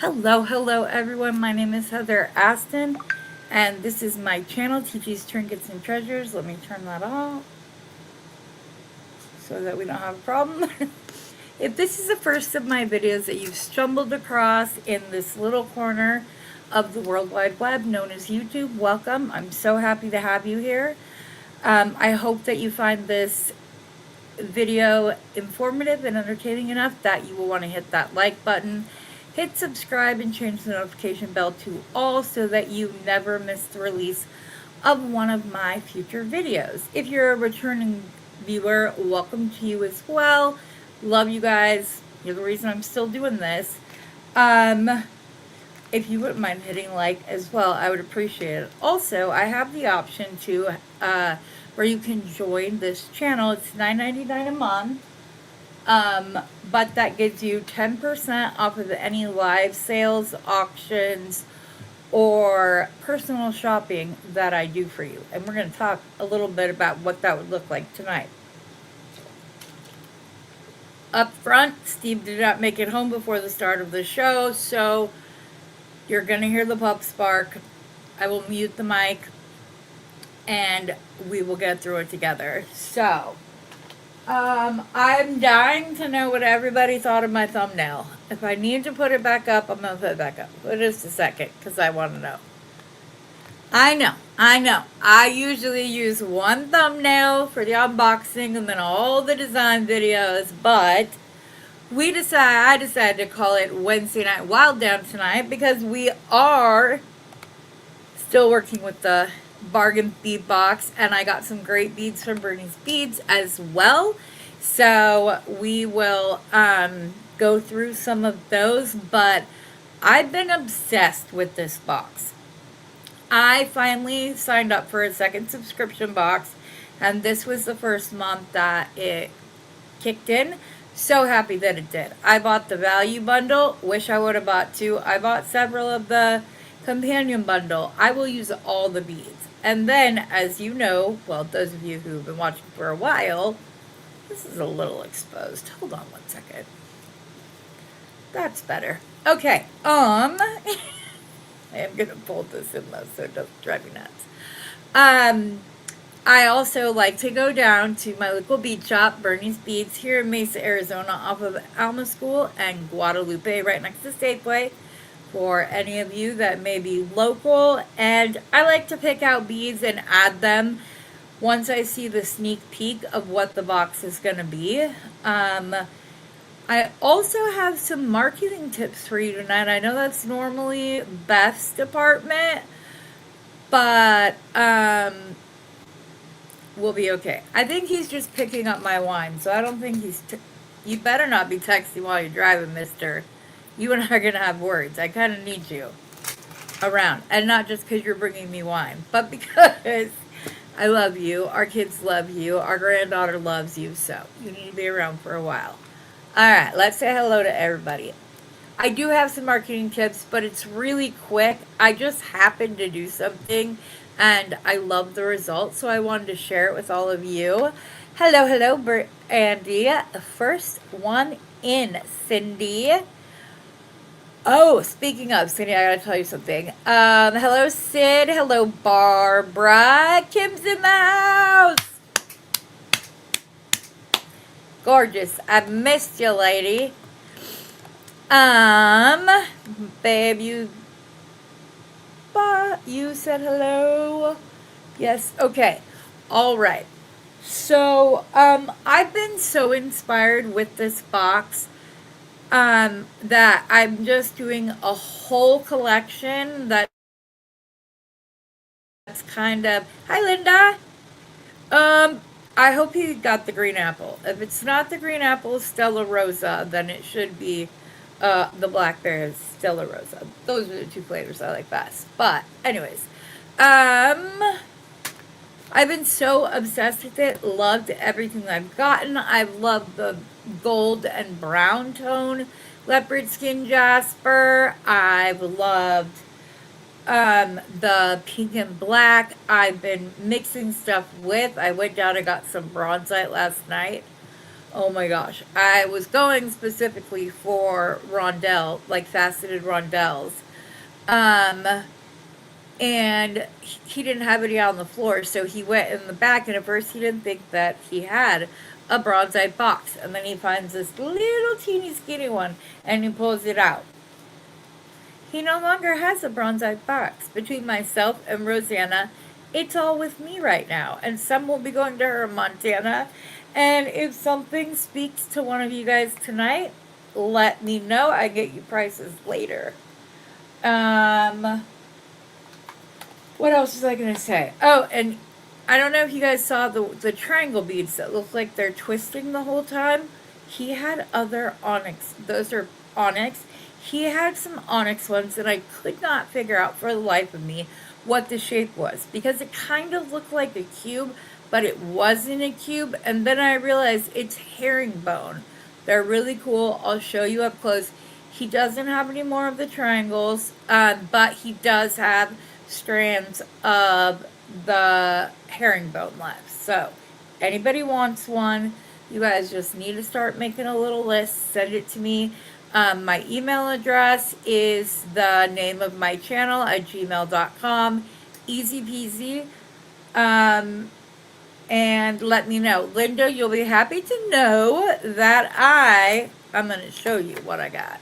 Hello everyone. My name is Heather Aston, and this is my channel, TG's Trinkets and Treasures. Let me turn that off so that we don't have a problem. If this is the first of my videos that you've stumbled across in this little corner of the World Wide Web known as YouTube, welcome. I'm so happy to have you here. I hope that you find this video informative and entertaining enough that you will want to hit that like button, hit subscribe, and change the notification bell to all so that you never miss the release of one of my future videos. If you're a returning viewer, welcome to you as well. Love you guys. You're the reason I'm still doing this. If you wouldn't mind hitting like as well, I would appreciate it. Also, I have the option to where you can join this channel. It's $9.99 a month. But that gives you 10% off of any live sales, auctions, or personal shopping that I do for you. And we're going to talk a little bit about what that would look like tonight. Up front, Steve did not make it home before the start of the show, so you're going to hear the pups bark. I will mute the mic, and we will get through it together. So, I'm dying to know what everybody thought of my thumbnail. If I need to put it back up, I'm going to put it back up. But just a second, because I want to know. I know. I usually use one thumbnail for the unboxing and then all the design videos, but I decided to call it Wednesday Night Wild Down tonight because we are still working with the bargain bead box, and I got some great beads from Bernie's Beads as well. So we will go through some of those, but I've been obsessed with this box. I finally signed up for a second subscription box, and this was the first month that it kicked in. So happy that it did. I bought the value bundle. Wish I would have bought two. I bought several of the companion bundle. I will use all the beads. And then, as you know, well, those of you who have been watching for a while, this is a little exposed. Hold on one second. That's better. Okay. I am going to pull this in though, so it doesn't drive me nuts. I also like to go down to my local bead shop, Bernie's Beads, here in Mesa, Arizona, off of Alma School and Guadalupe, right next to Safeway, for any of you that may be local. And I like to pick out beads and add them once I see the sneak peek of what the box is going to be. I also have some marketing tips for you tonight. I know that's normally Beth's department, but we'll be okay. I think he's just picking up my wine, so I don't think you better not be texting while you're driving, mister. You and I are going to have words. I kind of need you around. And not just because you're bringing me wine, but because I love you. Our kids love you. Our granddaughter loves you, so you need to be around for a while. All right, let's say hello to everybody. I do have some marketing tips, but it's really quick. I just happened to do something, and I love the results, so I wanted to share it with all of you. Hello, Andy. First one in, Cindy. Oh, speaking of Cindy, I gotta tell you something. Hello, Sid. Hello, Barbara. Kim's in the house. Gorgeous. I've missed you, lady. Babe, you said hello. Yes. Okay. All right. So, I've been so inspired with this box, that I'm just doing a whole collection that's kind of, hi, Linda. I hope you got the green apple. If it's not the green apple Stella Rosa, then it should be the blackberry Stella Rosa. Those are the two flavors I like best. But anyways, I've been so obsessed with it. Loved everything I've gotten. I've loved the gold and brown tone leopard skin jasper. I've loved the pink and black. I've been mixing stuff with. I went down and got some bronzite last night. Oh my gosh. I was going specifically for rondelle, like faceted rondelles. Um, and he didn't have any on the floor, so he went in the back, and at first he didn't think that he had a bronzite box, and then he finds this little teeny skinny one, and he pulls it out. He no longer has a bronzite box. Between myself and Rosanna, it's all with me right now, and some will be going to her in Montana. And if something speaks to one of you guys tonight, let me know. I get you prices later. What else was I going to say? Oh, and I don't know if you guys saw the triangle beads that look like they're twisting the whole time. He had other onyx. Those are onyx. He had some onyx ones, and I could not figure out for the life of me what the shape was, because it kind of looked like a cube, but it wasn't a cube. And then I realized it's herringbone. They're really cool. I'll show you up close. He doesn't have any more of the triangles, but he does have strands of the herringbone left. So anybody wants one, you guys just need to start making a little list. Send it to me. My email address is the name of my channel at gmail.com. Easy peasy. And let me know. Linda, you'll be happy to know that I'm going to show you what I got,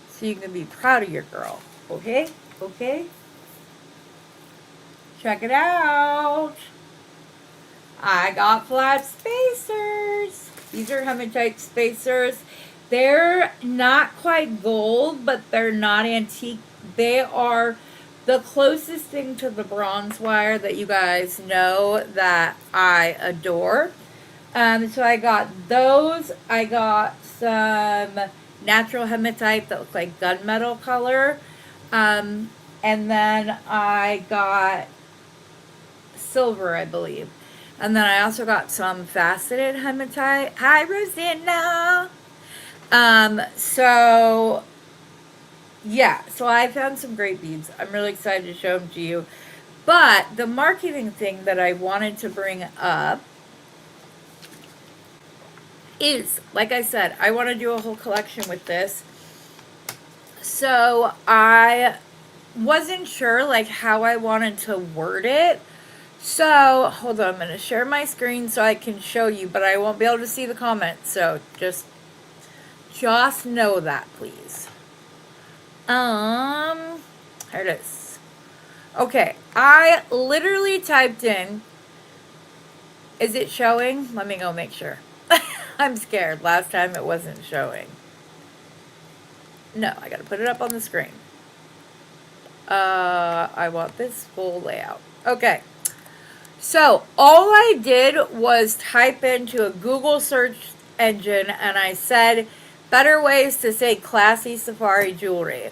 so you can be proud of your girl. Okay? Okay? Check it out. I got flat spacers. These are hematite spacers. They're not quite gold, but they're not antique. They are the closest thing to the bronze wire that you guys know that I adore. So I got those. I got some natural hematite that looks like gunmetal color. And then I got silver, I believe. And then I also got some faceted hematite. Hi, Rosanna. So yeah, so I found some great beads. I'm really excited to show them to you. But the marketing thing that I wanted to bring up is, like I said, I want to do a whole collection with this. So I wasn't sure like how I wanted to word it. So hold on, I'm going to share my screen so I can show you, but I won't be able to see the comments. So just know that, please. Here it is. Okay, I literally typed in, is it showing? Let me go make sure. I'm scared. Last time it wasn't showing. No, I gotta put it up on the screen. I want this full layout. Okay. So all I did was type into a Google search engine, and I said better ways to say classy safari jewelry.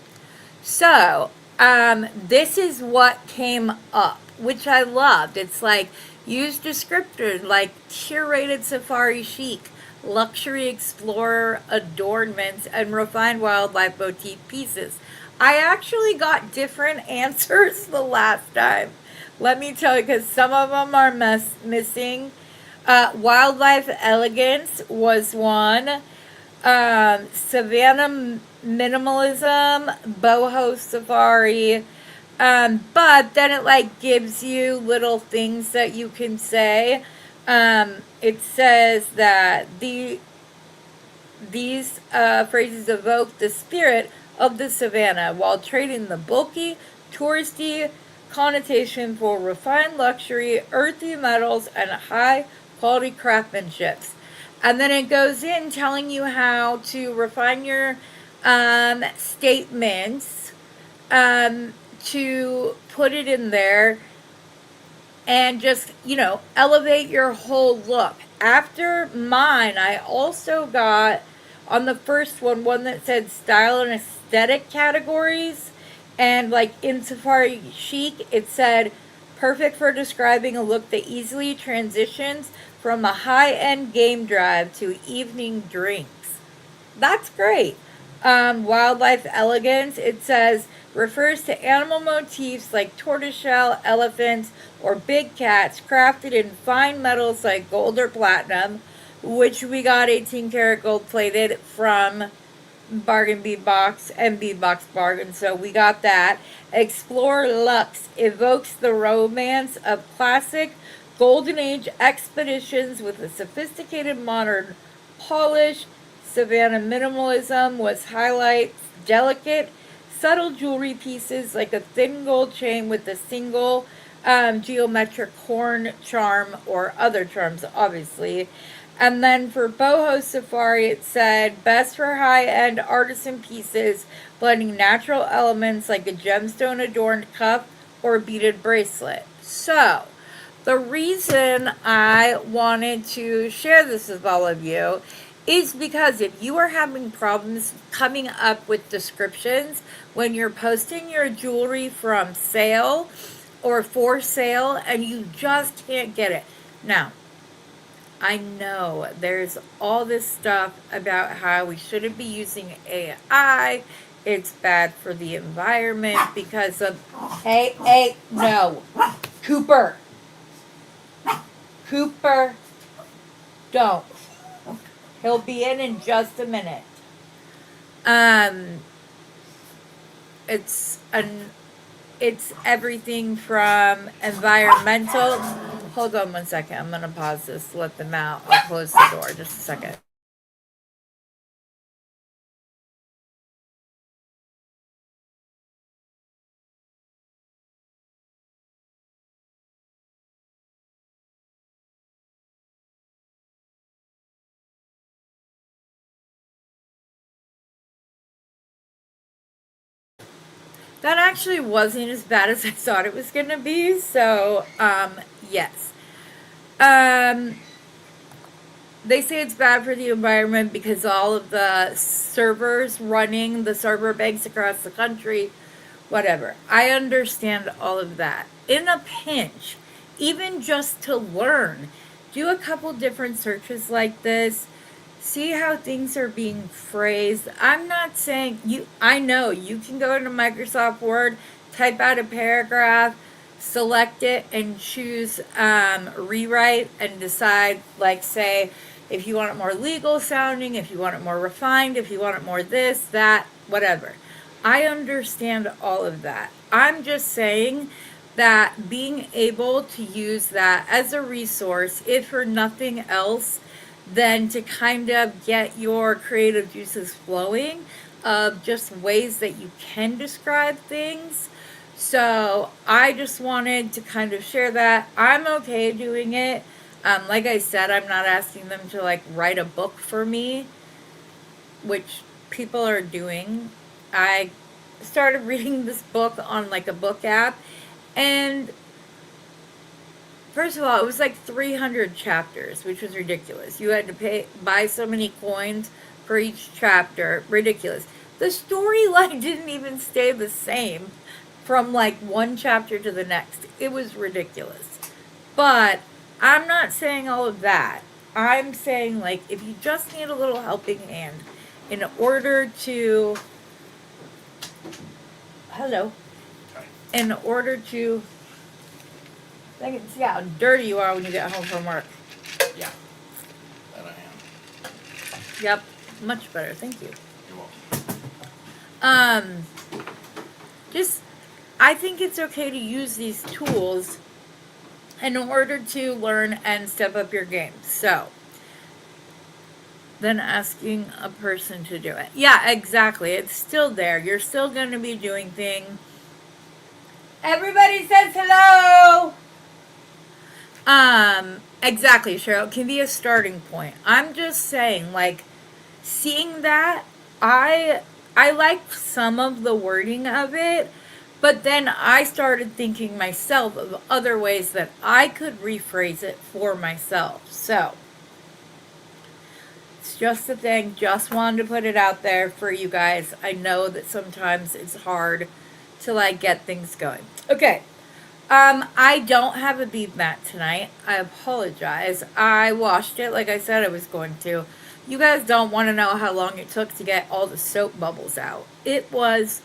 So this is what came up, which I loved. It's like use descriptors like curated safari chic, luxury explorer adornments, and refined wildlife motif pieces. I actually got different answers the last time. Let me tell you, because some of them are missing. Wildlife elegance was one. Savannah minimalism, boho safari. But then it like gives you little things that you can say. It says that these phrases evoke the spirit of the savannah while trading the bulky, touristy connotation for refined luxury, earthy metals, and high quality craftsmanships. And then it goes in telling you how to refine your statements, to put it in there and just, elevate your whole look. After mine, I also got on the first one that said style and aesthetic categories. And like in Safari Chic, it said perfect for describing a look that easily transitions from a high-end game drive to evening drinks. That's great. Wildlife elegance, it says refers to animal motifs like tortoiseshell, elephants, or big cats crafted in fine metals like gold or platinum. which we got 18 karat gold plated from Bargain Bead Box and Bead Box Bargain. So we got that. Explore Luxe evokes the romance of classic Golden Age expeditions with a sophisticated modern polish. Savannah minimalism was highlights delicate, subtle jewelry pieces like a thin gold chain with a single geometric horn charm or other charms, obviously. And then for Boho Safari, it said best for high end artisan pieces, blending natural elements like a gemstone adorned cuff or beaded bracelet. So, the reason I wanted to share this with all of you is because if you are having problems coming up with descriptions when you're posting your jewelry from sale or for sale and you just can't get it. Now, I know there's all this stuff about how we shouldn't be using AI. It's bad for the environment because of. Hey, no. Cooper, don't. He'll be in just a minute. It's everything from environmental. Hold on one second. I'm gonna pause this. Let them out. I'll close the door. Just a second. That actually wasn't as bad as I thought it was gonna be. So, yes. They say it's bad for the environment because all of the servers running the server banks across the country, whatever. I understand all of that. In a pinch, even just to learn, do a couple different searches like this. See how things are being phrased. I'm not saying you, I know you can go into Microsoft Word, type out a paragraph, select it, and choose rewrite and decide, like, say, if you want it more legal sounding, if you want it more refined, if you want it more this, that, whatever. I understand all of that. I'm just saying that being able to use that as a resource, if for nothing else, then to kind of get your creative juices flowing of just ways that you can describe things. So I just wanted to kind of share that. I'm okay doing it. Like I said, I'm not asking them to like write a book for me, which people are doing. I started reading this book on like a book app, and first of all, it was like 300 chapters, which was ridiculous. You had to buy so many coins for each chapter. Ridiculous. The storyline didn't even stay the same from like one chapter to the next. It was ridiculous. But I'm not saying all of that. I'm saying, like, if you just need a little helping hand in order to. Hello. In order to. I can see how dirty you are when you get home from work. Yeah, that I am. Yep, much better. Thank you. You're welcome. Just, I think it's okay to use these tools in order to learn and step up your game. So, then asking a person to do it. Yeah, exactly. It's still there. You're still going to be doing things. Everybody says hello. Exactly, Cheryl. It can be a starting point. I'm just saying, like, seeing that, I like some of the wording of it, but then I started thinking myself of other ways that I could rephrase it for myself. So, it's just a thing. Just wanted to put it out there for you guys. I know that sometimes it's hard to, like, get things going. Okay. I don't have a bead mat tonight. I apologize. I washed it like I said I was going to. You guys don't want to know how long it took to get all the soap bubbles out. It was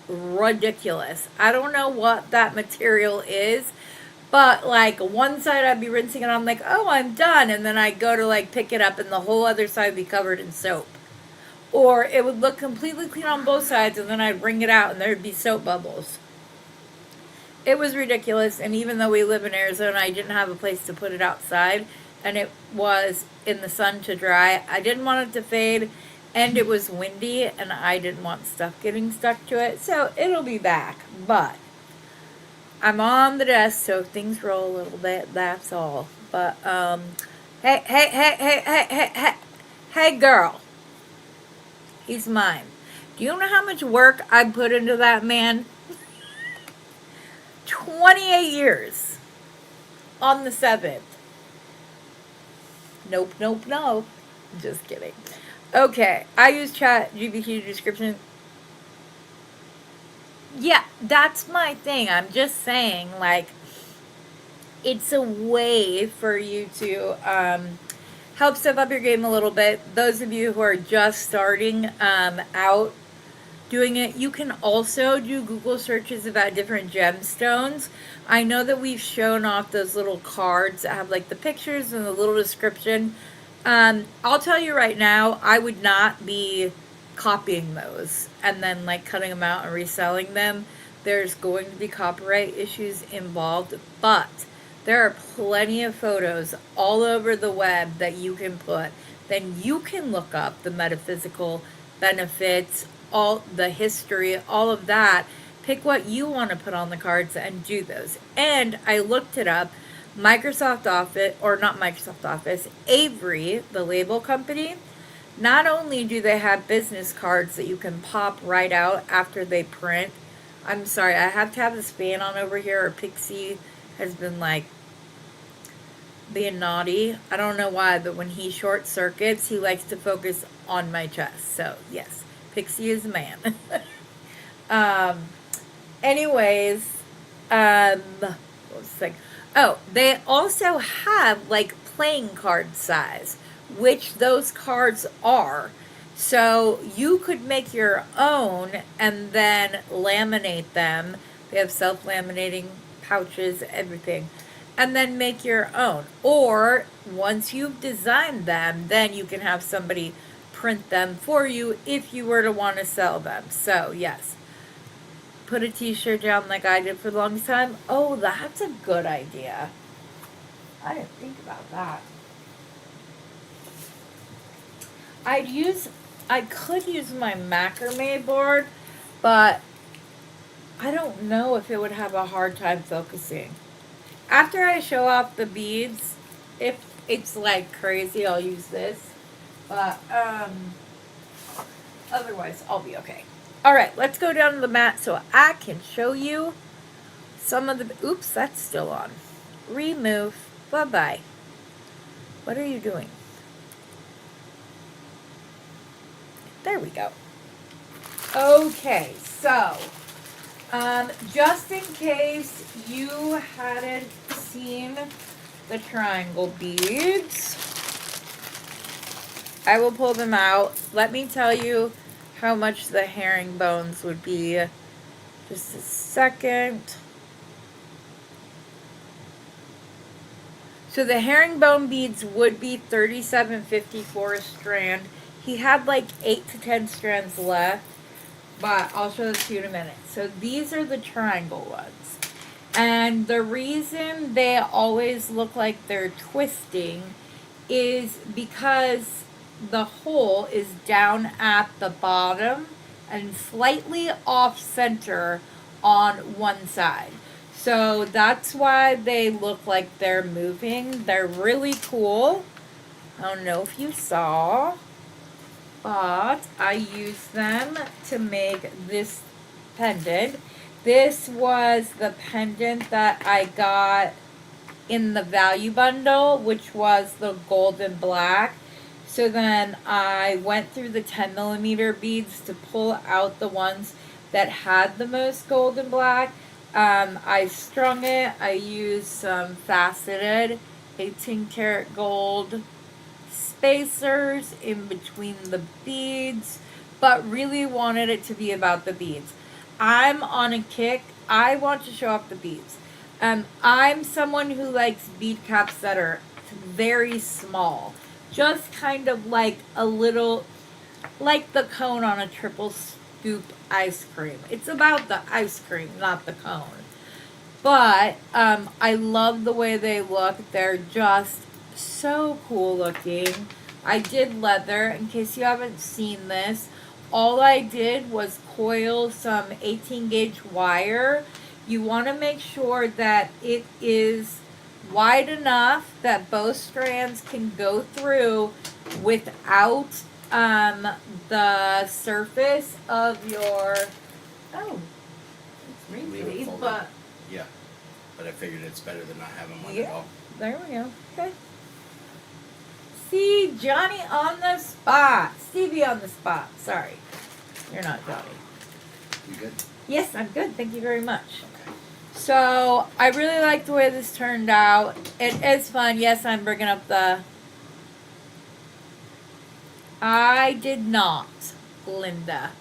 ridiculous. I don't know what that material is, But like one side I'd be rinsing and I'm like, oh, I'm done. And then I'd go to like pick it up and the whole other side would be covered in soap. Or it would look completely clean on both sides and then I'd wring it out and there'd be soap bubbles. It was ridiculous. And even though we live in Arizona, I didn't have a place to put it outside. And it was in the sun to dry. I didn't want it to fade. And it was windy and I didn't want stuff getting stuck to it. So it'll be back. But I'm on the desk, so things roll a little bit. That's all. But hey, girl. He's mine. Do you know how much work I put into that man? 28 years. On the 7th. Nope, nope, no. Just kidding. Okay, I use chat GPT description. Yeah, that's my thing. I'm just saying, like, it's a way for you to help step up your game a little bit. Those of you who are just starting out doing it, you can also do Google searches about different gemstones. I know that we've shown off those little cards that have like the pictures and the little description. I'll tell you right now, I would not be copying those and then like cutting them out and reselling them. There's going to be copyright issues involved, but there are plenty of photos all over the web that you can put. Then you can look up the metaphysical benefits, all the history, all of that. Pick what you want to put on the cards and do those. And I looked it up. Microsoft Office, or not Microsoft Office, Avery, the label company, not only do they have business cards that you can pop right out after they print. I'm sorry, I have to have this fan on over here, or Pixie has been like being naughty. I don't know why, but when he short circuits, he likes to focus on my chest. So yes, Pixie is a man. Anyways, what was the thing? Oh, they also have like playing card size, which those cards are. So you could make your own and then laminate them. They have self-laminating pouches, everything. And then make your own. Or once you've designed them, then you can have somebody print them for you if you were to want to sell them. So yes. Put a t-shirt down like I did for the longest time. Oh, that's a good idea. I didn't think about that. I could use my macrame board, but I don't know if it would have a hard time focusing. After I show off the beads, if it's like crazy, I'll use this. But otherwise, I'll be okay. All right, let's go down to the mat so I can show you some of the... Oops, that's still on. Remove. Bye-bye. What are you doing? There we go. Okay, so just in case you hadn't seen the triangle beads, I will pull them out. Let me tell you how much the herringbones would be. Just a second. So the herringbone beads would be $37.50 for a strand. He had like 8 to 10 strands left, but I'll show this to you in a minute. So these are the triangle ones. And the reason they always look like they're twisting is because the hole is down at the bottom and slightly off center on one side. So that's why they look like they're moving. They're really cool. I don't know if you saw, but I used them to make this pendant. This was the pendant that I got in the value bundle, which was the gold and black. So then I went through the 10 millimeter beads to pull out the ones that had the most gold and black. I strung it. I used some faceted 18 karat gold spacers in between the beads, but really wanted it to be about the beads. I'm on a kick. I want to show off the beads. I'm someone who likes bead caps that are very small. Just kind of like a little, like the cone on a triple scoop ice cream. It's about the ice cream, not the cone. But I love the way they look. They're just so cool looking. I did leather. In case you haven't seen this, all I did was coil some 18 gauge wire. You want to make sure that it is wide enough that both strands can go through without the surface of your, oh, it's Leave it wrinkly, folded. but Yeah, but I figured it's better than not having one at yeah, all. there we go. Okay. See, Johnny on the spot. Stevie on the spot. Sorry. You're not Johnny. You good? Yes, I'm good. Thank you very much. Okay. So, I really like the way this turned out. It is fun. Yes, I'm bringing up the... I did not, Linda.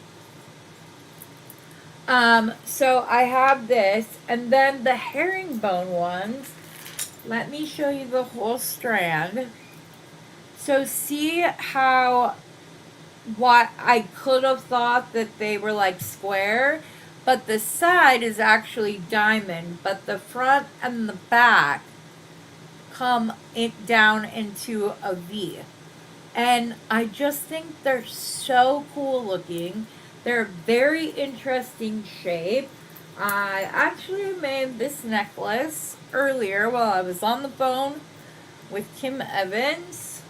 So I have this, and then the herringbone ones. Let me show you the whole strand. So see how what I could have thought that they were like square, but the side is actually diamond, but the front and the back come down into a V. And I just think they're so cool looking. They're a very interesting shape. I actually made this necklace earlier while I was on the phone with Kim Evans.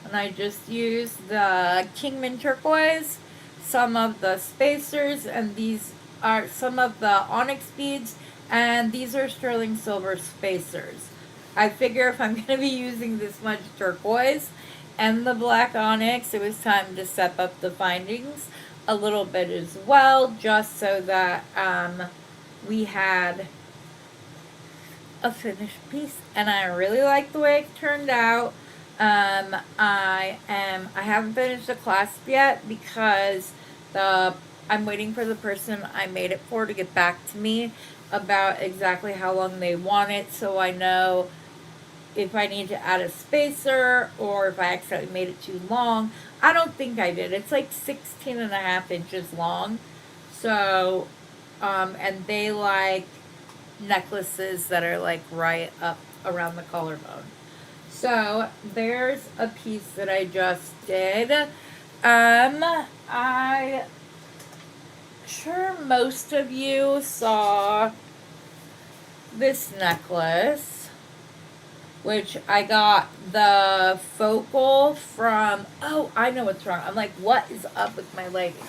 And I just used the Kingman turquoise, some of the spacers, and these are some of the onyx beads, and these are sterling silver spacers. I figure if I'm going to be using this much turquoise and the black onyx, it was time to step up the findings a little bit as well, just so that we had a finished piece. And I really like the way it turned out. I haven't finished the clasp yet because I'm waiting for the person I made it for to get back to me about exactly how long they want it, so I know if I need to add a spacer or if I accidentally made it too long. I don't think I did. It's like 16.5 inches long. So, and they like necklaces that are like right up around the collarbone. So there's a piece that I just did. I sure most of you saw this necklace, which I got the focal from, oh, I know what's wrong. I'm like, what is up with my lighting?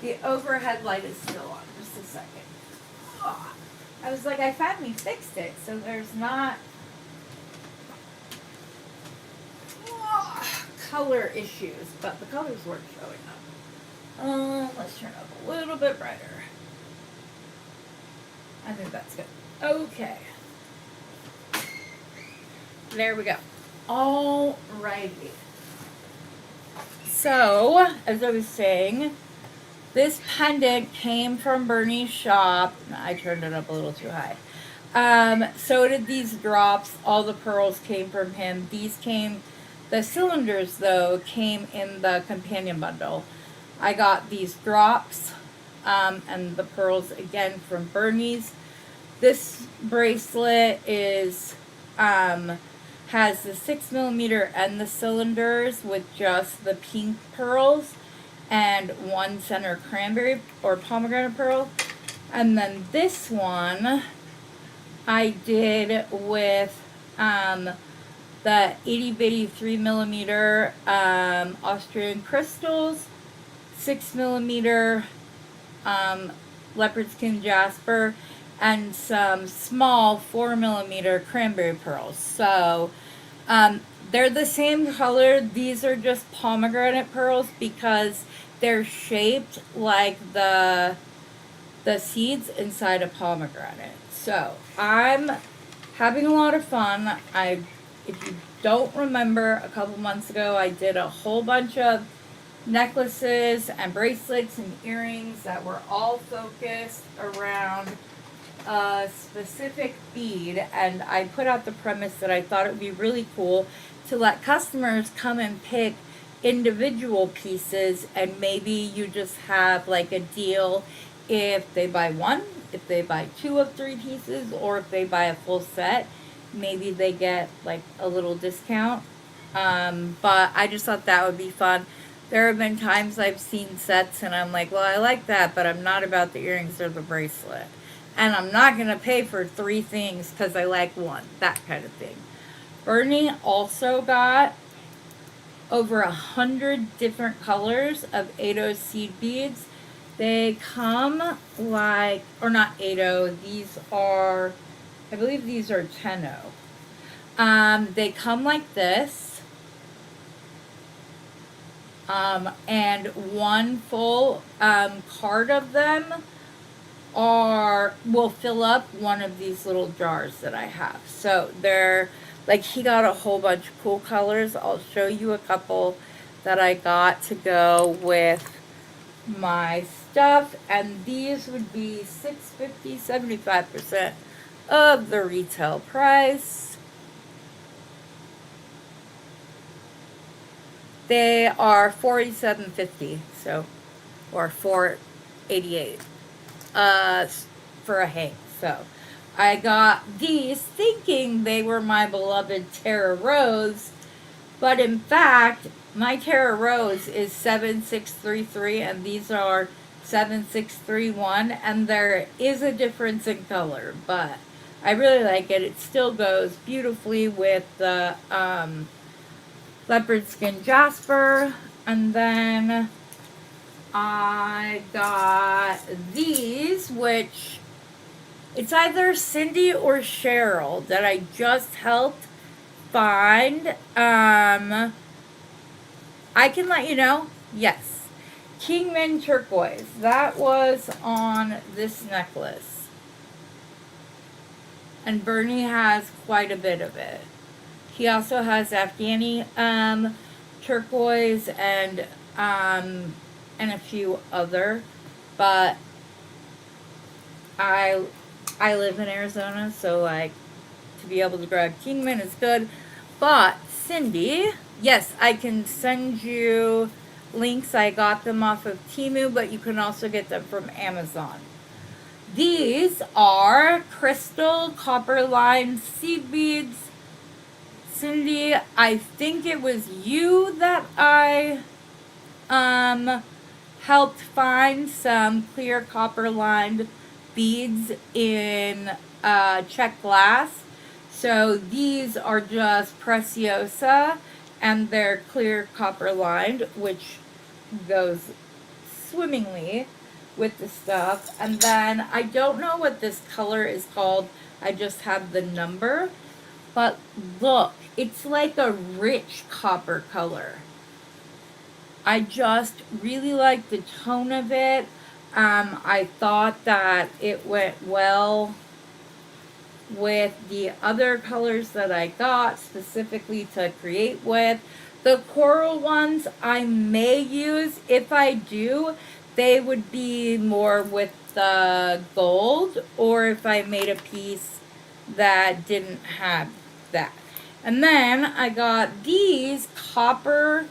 The overhead light is still on. Just a second. Oh, I was like, I finally fixed it, so there's not color issues, but the colors weren't showing up. Let's turn it up a little bit brighter. I think that's good. Okay. There we go. Alrighty. So, as I was saying, this pendant came from Bernie's shop. I turned it up a little too high. So did these drops. All the pearls came from him. The cylinders, though, came in the companion bundle. I got these drops, and the pearls, again, from Bernie's. This bracelet has the 6mm and the cylinders with just the pink pearls and one center cranberry or pomegranate pearl. And then this one I did with the itty bitty 3mm Austrian crystals, 6mm leopard skin jasper, and some small 4mm cranberry pearls. So they're the same color. These are just pomegranate pearls because they're shaped like the seeds inside a pomegranate. So I'm having a lot of fun. If you don't remember, a couple months ago I did a whole bunch of necklaces and bracelets and earrings that were all focused around a specific bead, and I put out the premise that I thought it would be really cool to let customers come and pick individual pieces, and maybe you just have like a deal if they buy one, if they buy two of three pieces, or if they buy a full set, maybe they get like a little discount. But I just thought that would be fun. There have been times I've seen sets and I'm like, well, I like that, but I'm not about the earrings or the bracelet. And I'm not going to pay for three things because I like one. That kind of thing. Bernie also got over 100 different colors of 8O seed beads. They come like, or not 8O, these are, I believe these are 10O. They come like this. And one full card of them will fill up one of these little jars that I have. So they're like, he got a whole bunch of cool colors. I'll show you a couple that I got to go with my stuff, and these would be $6.50, 75% of the retail price. They are $47.50, so, or $4.88 for a hang. So I got these thinking they were my beloved Tara Rose, but in fact my Tara Rose is 7633 and these are 7631, and there is a difference in color, but I really like it. It still goes beautifully with the leopard skin jasper. And then I got these, which it's either Cindy or Cheryl that I just helped find. I can let you know. Yes. Kingman turquoise. That was on this necklace. And Bernie has quite a bit of it. He also has Afghani turquoise and a few other, but I live in Arizona, so like to be able to grab Kingman is good. But Cindy, yes, I can send you links. I got them off of Temu, but you can also get them from Amazon. These are crystal copper line seed beads. Cindy, I think it was you that I helped find some clear copper lined beads in check glass. So these are just Preciosa, and they're clear copper lined, which goes swimmingly with the stuff. And then I don't know what this color is called. I just have the number. But look, it's like a rich copper color. I just really like the tone of it. I thought that it went well with the other colors that I got specifically to create with. The coral ones I may use. If I do, they would be more with the gold, or if I made a piece that didn't have that. And then I got these copper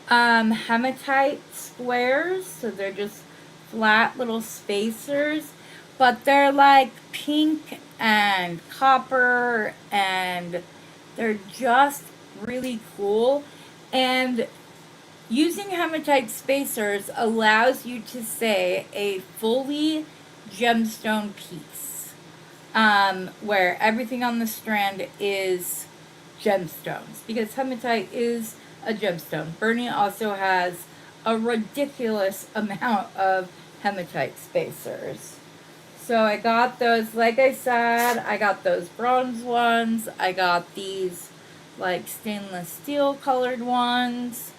hematite squares. So they're just flat little spacers, but they're like pink and copper, and they're just really cool. And using hematite spacers allows you to say a fully gemstone piece, where everything on the strand is gemstones, because hematite is a gemstone. Bernie also has a ridiculous amount of hematite spacers. So I got those, like I said, I got those bronze ones. I got these like stainless steel colored ones,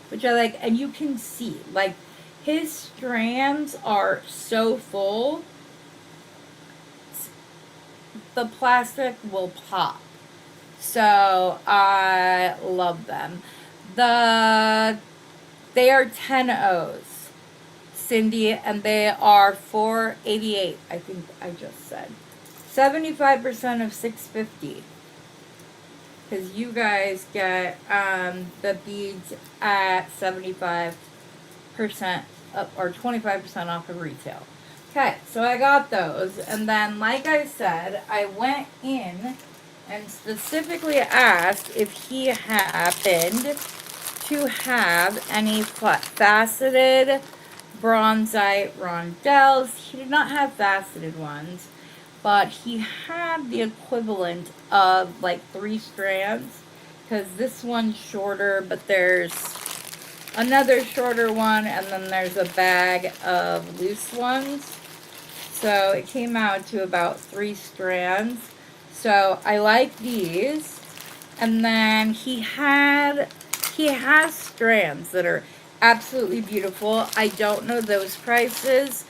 which I like. And you can see, like, his strands are so full, the plastic will pop. So I love them. They are 10 O's, Cindy, and they are $4.88, I think I just said. 75% of 650. Because you guys get the beads at 75% up, or 25% off of retail. Okay, so I got those. And then, like I said, I went in and specifically asked if he happened to have any faceted bronzite rondelles. He did not have faceted ones, but he had the equivalent of like 3 strands, because this one's shorter, but there's another shorter one, and then there's a bag of loose ones. So it came out to about 3 strands. So I like these. And then he has strands that are absolutely beautiful. I don't know those prices,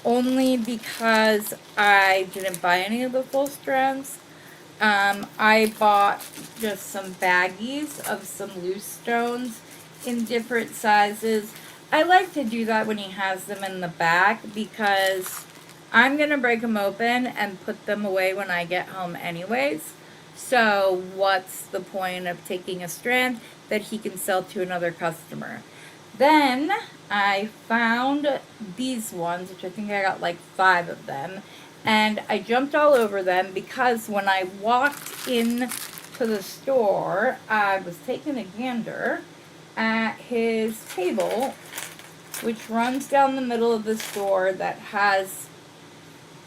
only because I didn't buy any of the full strands. I bought just some baggies of some loose stones in different sizes. I like to do that when he has them in the back, because I'm going to break them open and put them away when I get home anyways. So what's the point of taking a strand that he can sell to another customer? Then I found these ones, which I think I got like 5 of them. And I jumped all over them because when I walked in to the store, I was taking a gander at his table, which runs down the middle of the store, that has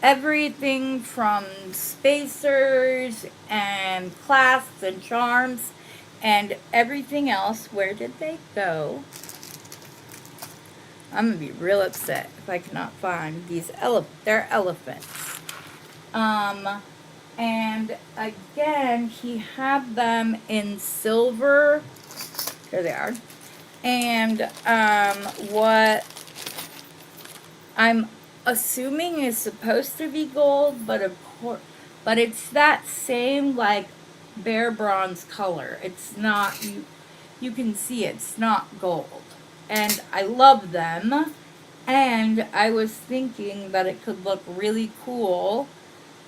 everything from spacers and clasps and charms and everything else. Where did they go? I'm gonna be real upset if I cannot find these they're elephants. And again, he had them in silver. There they are. And what I'm assuming is supposed to be gold, but of course, but it's that same like bare bronze color. It's not, you can see it's not gold. And I love them. And I was thinking that it could look really cool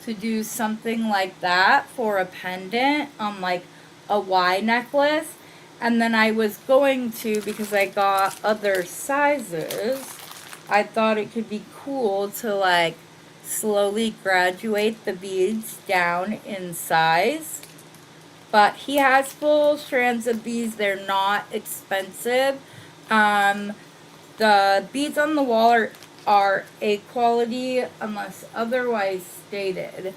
to do something like that for a pendant on like a Y necklace. And then I was going to, because I got other sizes, I thought it could be cool to like slowly graduate the beads down in size. But he has full strands of beads. They're not expensive. The beads on the wall are A quality unless otherwise stated.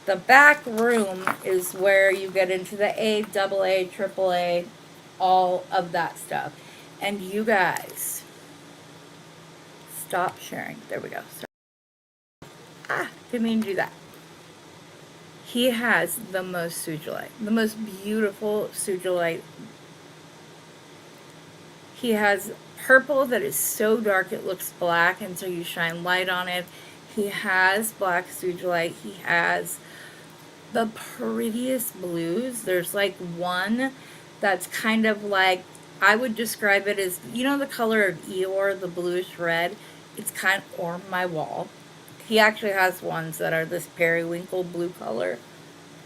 The back room is where you get into the A, double A, triple A, all of that stuff. And you guys, stop sharing. There we go. Sorry. Didn't mean to do that. He has the most sujolite, the most beautiful sujolite. He has purple that is so dark it looks black until you shine light on it. He has black sujolite. He has the prettiest blues. There's like one that's kind of like, I would describe it as, you know the color of Eeyore, the bluish red? It's kind of on my wall. He actually has ones that are this periwinkle blue color.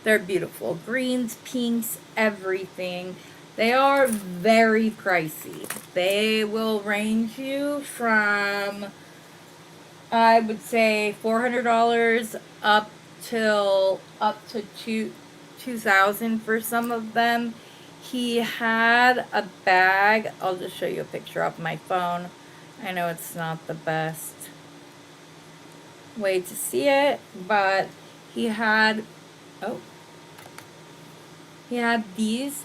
They're beautiful. Greens, pinks, everything. They are very pricey. They will range you from, I would say, $400 up to $2,000 for some of them. He had a bag. I'll just show you a picture off my phone. I know it's not the best way to see it, but he had these.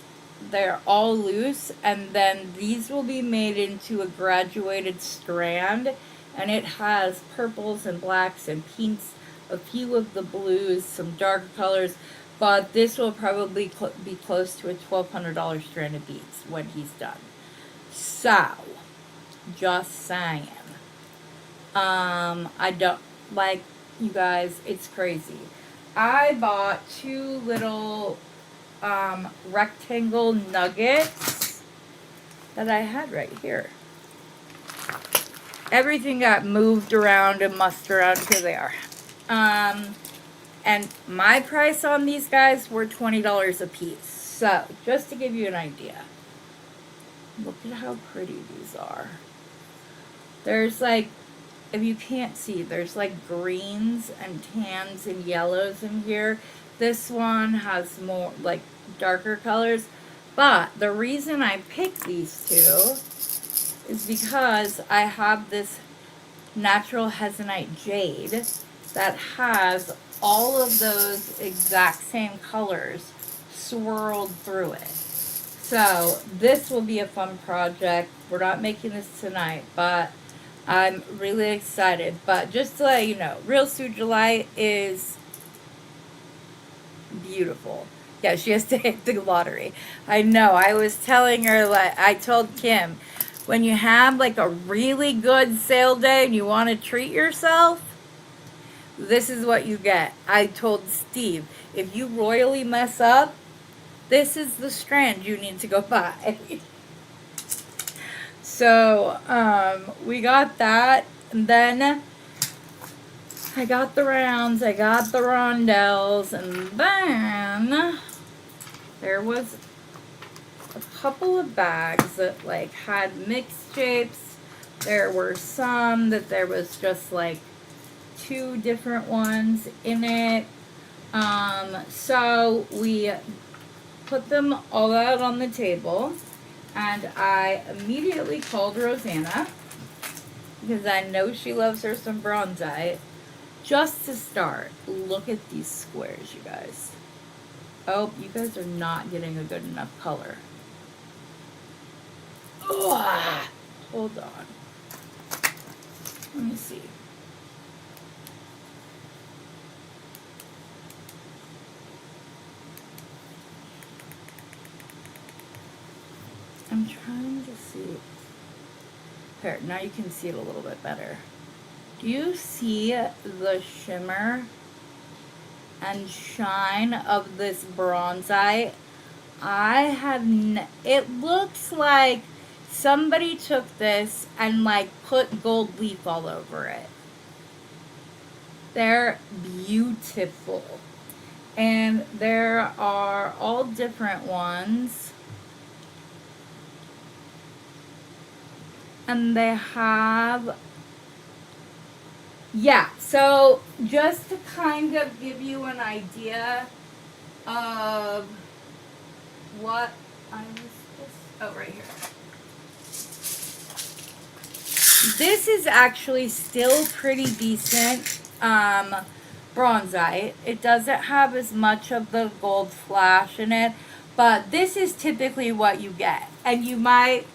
They're all loose, and then these will be made into a graduated strand, and it has purples and blacks and pinks, a few of the blues, some darker colors, but this will probably be close to a $1,200 strand of beads when he's done. So, just saying. I don't, like, you guys, it's crazy. I bought 2 little rectangle nuggets that I had right here. Everything got moved around and mussed around. Here they are. And my price on these guys were $20 a piece. So, just to give you an idea. Look at how pretty these are. There's like, if you can't see, there's like greens and tans and yellows in here. This one has more like darker colors. But the reason I picked these two is because I have this natural hesonite jade that has all of those exact same colors swirled through it. So this will be a fun project. We're not making this tonight, but I'm really excited. But just to let you know, Real Sujolite is beautiful. Yeah, she has to hit the lottery. I know. I was telling her, like, I told Kim, when you have like a really good sale day and you want to treat yourself, this is what you get. I told Steve, if you royally mess up, this is the strand you need to go buy. So, we got that. And then I got the rounds, I got the rondelles, and then there was a couple of bags that like had mixed shapes. There were some that there was just like 2 different ones in it. So we put them all out on the table, and I immediately called Rosanna because I know she loves her some bronzite. Just to start, look at these squares, you guys. Oh, you guys are not getting a good enough color. Ugh. Hold on. Let me see. I'm trying to see. Here, now you can see it a little bit better. Do you see the shimmer and shine of this bronzite? It looks like somebody took this and like put gold leaf all over it. They're beautiful. And there are all different ones. And they have, yeah, so just to kind of give you an idea of what I was just, oh, right here. This is actually still pretty decent bronzite. It doesn't have as much of the gold flash in it, but this is typically what you get. And you might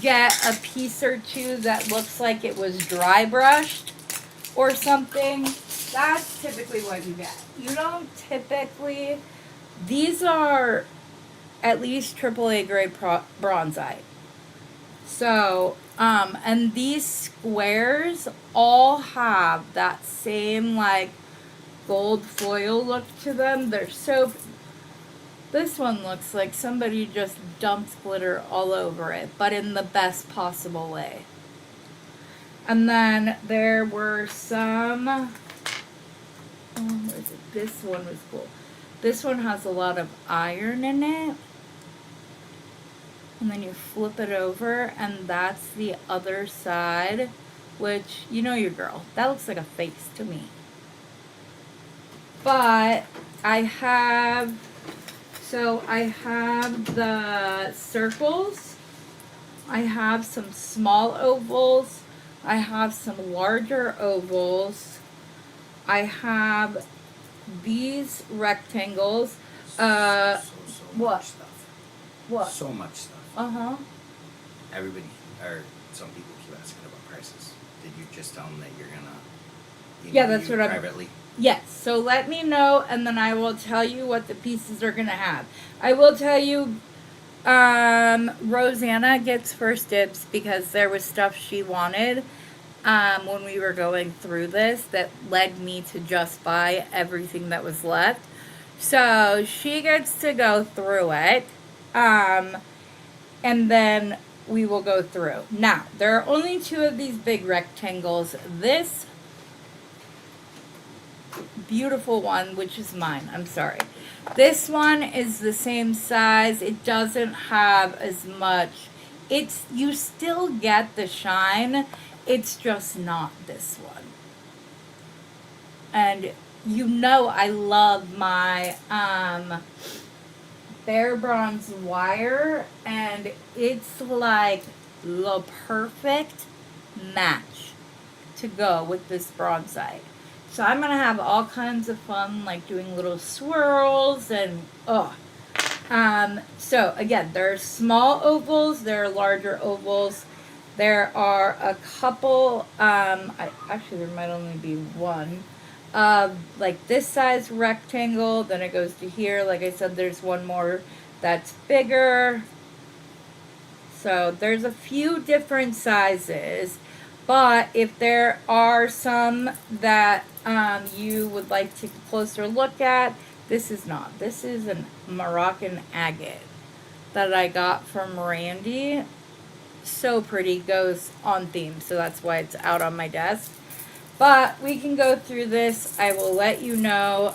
get a piece or two that looks like it was dry brushed or something. That's typically what you get. You don't typically, these are at least AAA grade bronzite. So, and these squares all have that same like gold foil look to them. They're so, this one looks like somebody just dumped glitter all over it, but in the best possible way. And then there were some, where is it? This one was cool. This one has a lot of iron in it. And then you flip it over, and that's the other side, which, you know your girl. That looks like a face to me. But I have, so I have the circles. I have some small ovals. I have some larger ovals. I have these rectangles. So What? much stuff. What? So much stuff. Uh-huh. Everybody, or some people keep asking about prices. Did you just tell them that you're gonna Yeah, that's what I'm- privately? Yes, so let me know, and then I will tell you what the pieces are going to have. I will tell you, Rosanna gets first dibs because there was stuff she wanted when we were going through this that led me to just buy everything that was left. So she gets to go through it, and then we will go through. Now, there are only 2 of these big rectangles. This beautiful one, which is mine. I'm sorry. This one is the same size. It doesn't have as much. You still get the shine. It's just not this one. And you know I love my Bare Bronze wire, and it's like the perfect match to go with this bronzite. So I'm gonna have all kinds of fun, like doing little swirls and so again, there are small ovals, there are larger ovals. There are a couple. Actually, there might only be one. Like this size rectangle. Then it goes to here. Like I said, there's one more that's bigger. So there's a few different sizes. But if there are some that you would like to take a closer look at, this is not. This is a Moroccan agate that I got from Randy. So pretty, goes on theme, so that's why it's out on my desk. But we can go through this. I will let you know.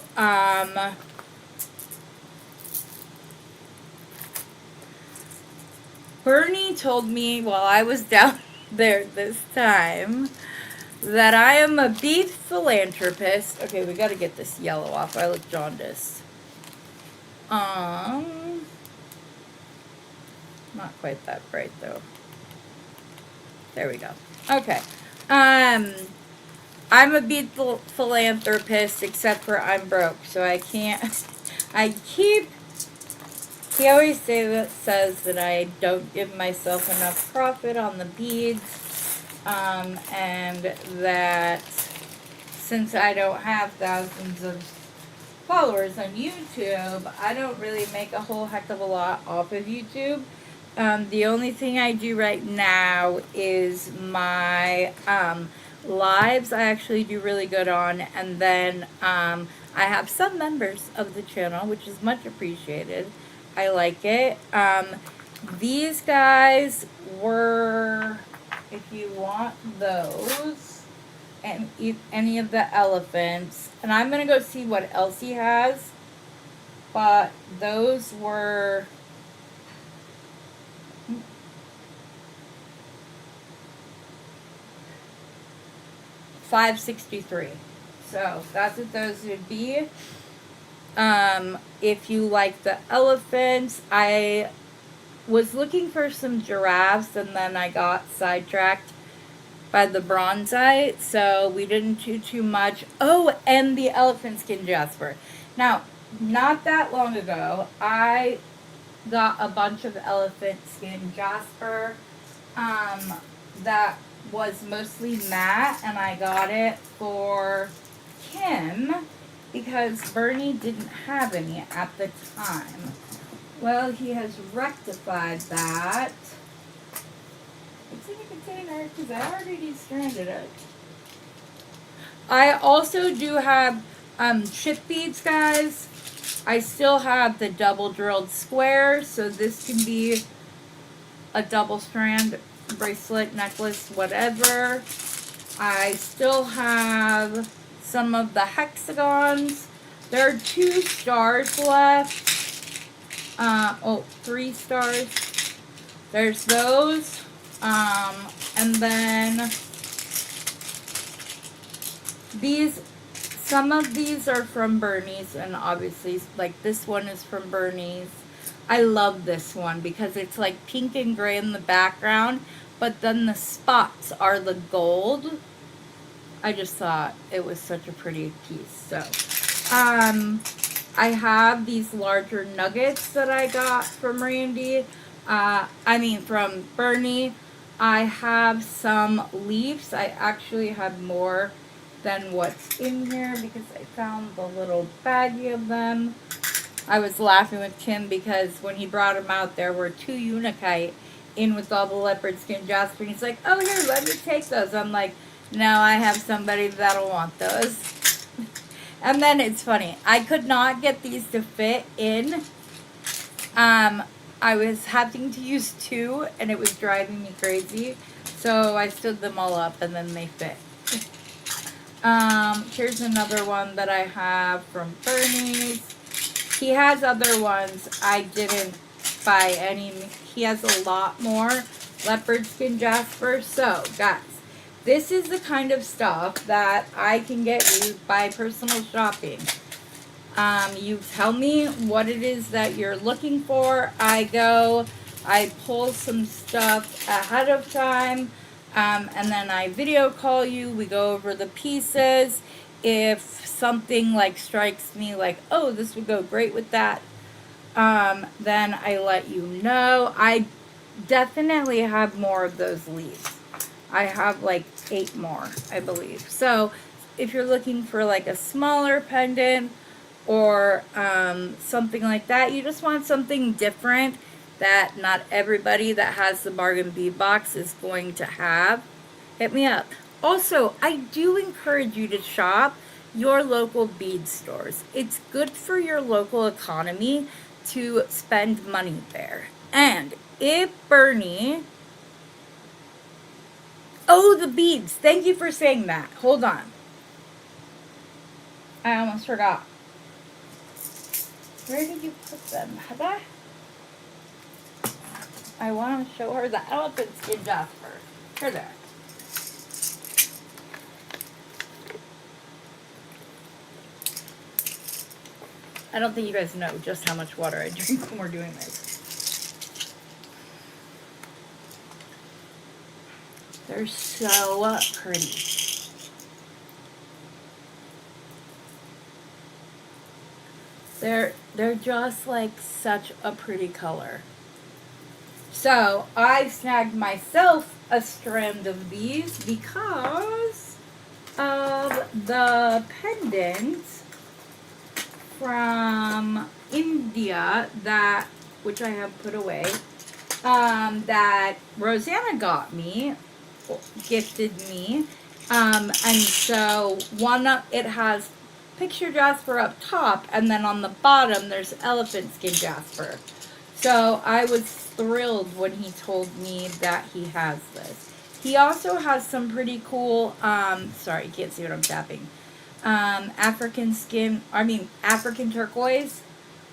Bernie told me while I was down there this time that I am a bead philanthropist. Okay, we got to get this yellow off. I look jaundiced. Not quite that bright though. There we go. Okay. I'm a bead philanthropist, except for I'm broke, so I can't. He always says that I don't give myself enough profit on the beads, and that since I don't have thousands of followers on YouTube, I don't really make a whole heck of a lot off of YouTube. The only thing I do right now is my lives. I actually do really good on, and then I have some members of the channel, which is much appreciated. I like it. These guys were, if you want those, and any of the elephants, and I'm gonna go see what else he has, but those were $5.63. So that's what those would be. If you like the elephants, I was looking for some giraffes, and then I got sidetracked by the bronzite, so we didn't do too much. Oh, and the elephant skin jasper. Now, not that long ago, I got a bunch of elephant skin jasper that was mostly matte, and I got it for Kim because Bernie didn't have any at the time. Well, he has rectified that. It's in a container because I already de-stranded it. I also do have chip beads, guys. I still have the double drilled square, so this can be a double strand bracelet, necklace, whatever. I still have some of the hexagons. There are 2 stars left. 3 stars. There's those. And then some of these are from Bernie's, and obviously, like this one is from Bernie's. I love this one because it's like pink and gray in the background, but then the spots are the gold. I just thought it was such a pretty piece. So, I have these larger nuggets that I got from Randy. From Bernie. I have some leaves. I actually have more than what's in here because I found the little baggie of them. I was laughing with Kim because when he brought them out, there were 2 Unikite in with all the leopard skin jasper. And he's like, oh, here, let me take those. I'm like, no, I have somebody that'll want those. And then it's funny. I could not get these to fit in. I was having to use 2, and it was driving me crazy. So I stood them all up, and then they fit. Here's another one that I have from Bernie's. He has other ones. I didn't buy any. He has a lot more leopard skin jasper. So, guys, this is the kind of stuff that I can get you by personal shopping. You tell me what it is that you're looking for. I pull some stuff ahead of time, and then I video call you. We go over the pieces. If something like strikes me like, oh, this would go great with that, then I let you know. I definitely have more of those leaves. I have like 8 more, I believe. So if you're looking for like a smaller pendant or something like that, you just want something different that not everybody that has the bargain bead box is going to have, hit me up. Also, I do encourage you to shop your local bead stores. It's good for your local economy to spend money there. And if Bernie, oh, the beads. Thank you for saying that. Hold on. I almost forgot. Where did you put them, Heather? I want to show her the elephant skin jasper. Here they are. I don't think you guys know just how much water I drink when we're doing this. They're so pretty. They're just like such a pretty color. So I snagged myself a strand of these because of the pendant from India which I have put away, that Rosanna gifted me, and so it has picture jasper up top, and then on the bottom there's elephant skin jasper. So I was thrilled when he told me that he has this. He also has some pretty cool, sorry, you can't see what I'm tapping, African turquoise,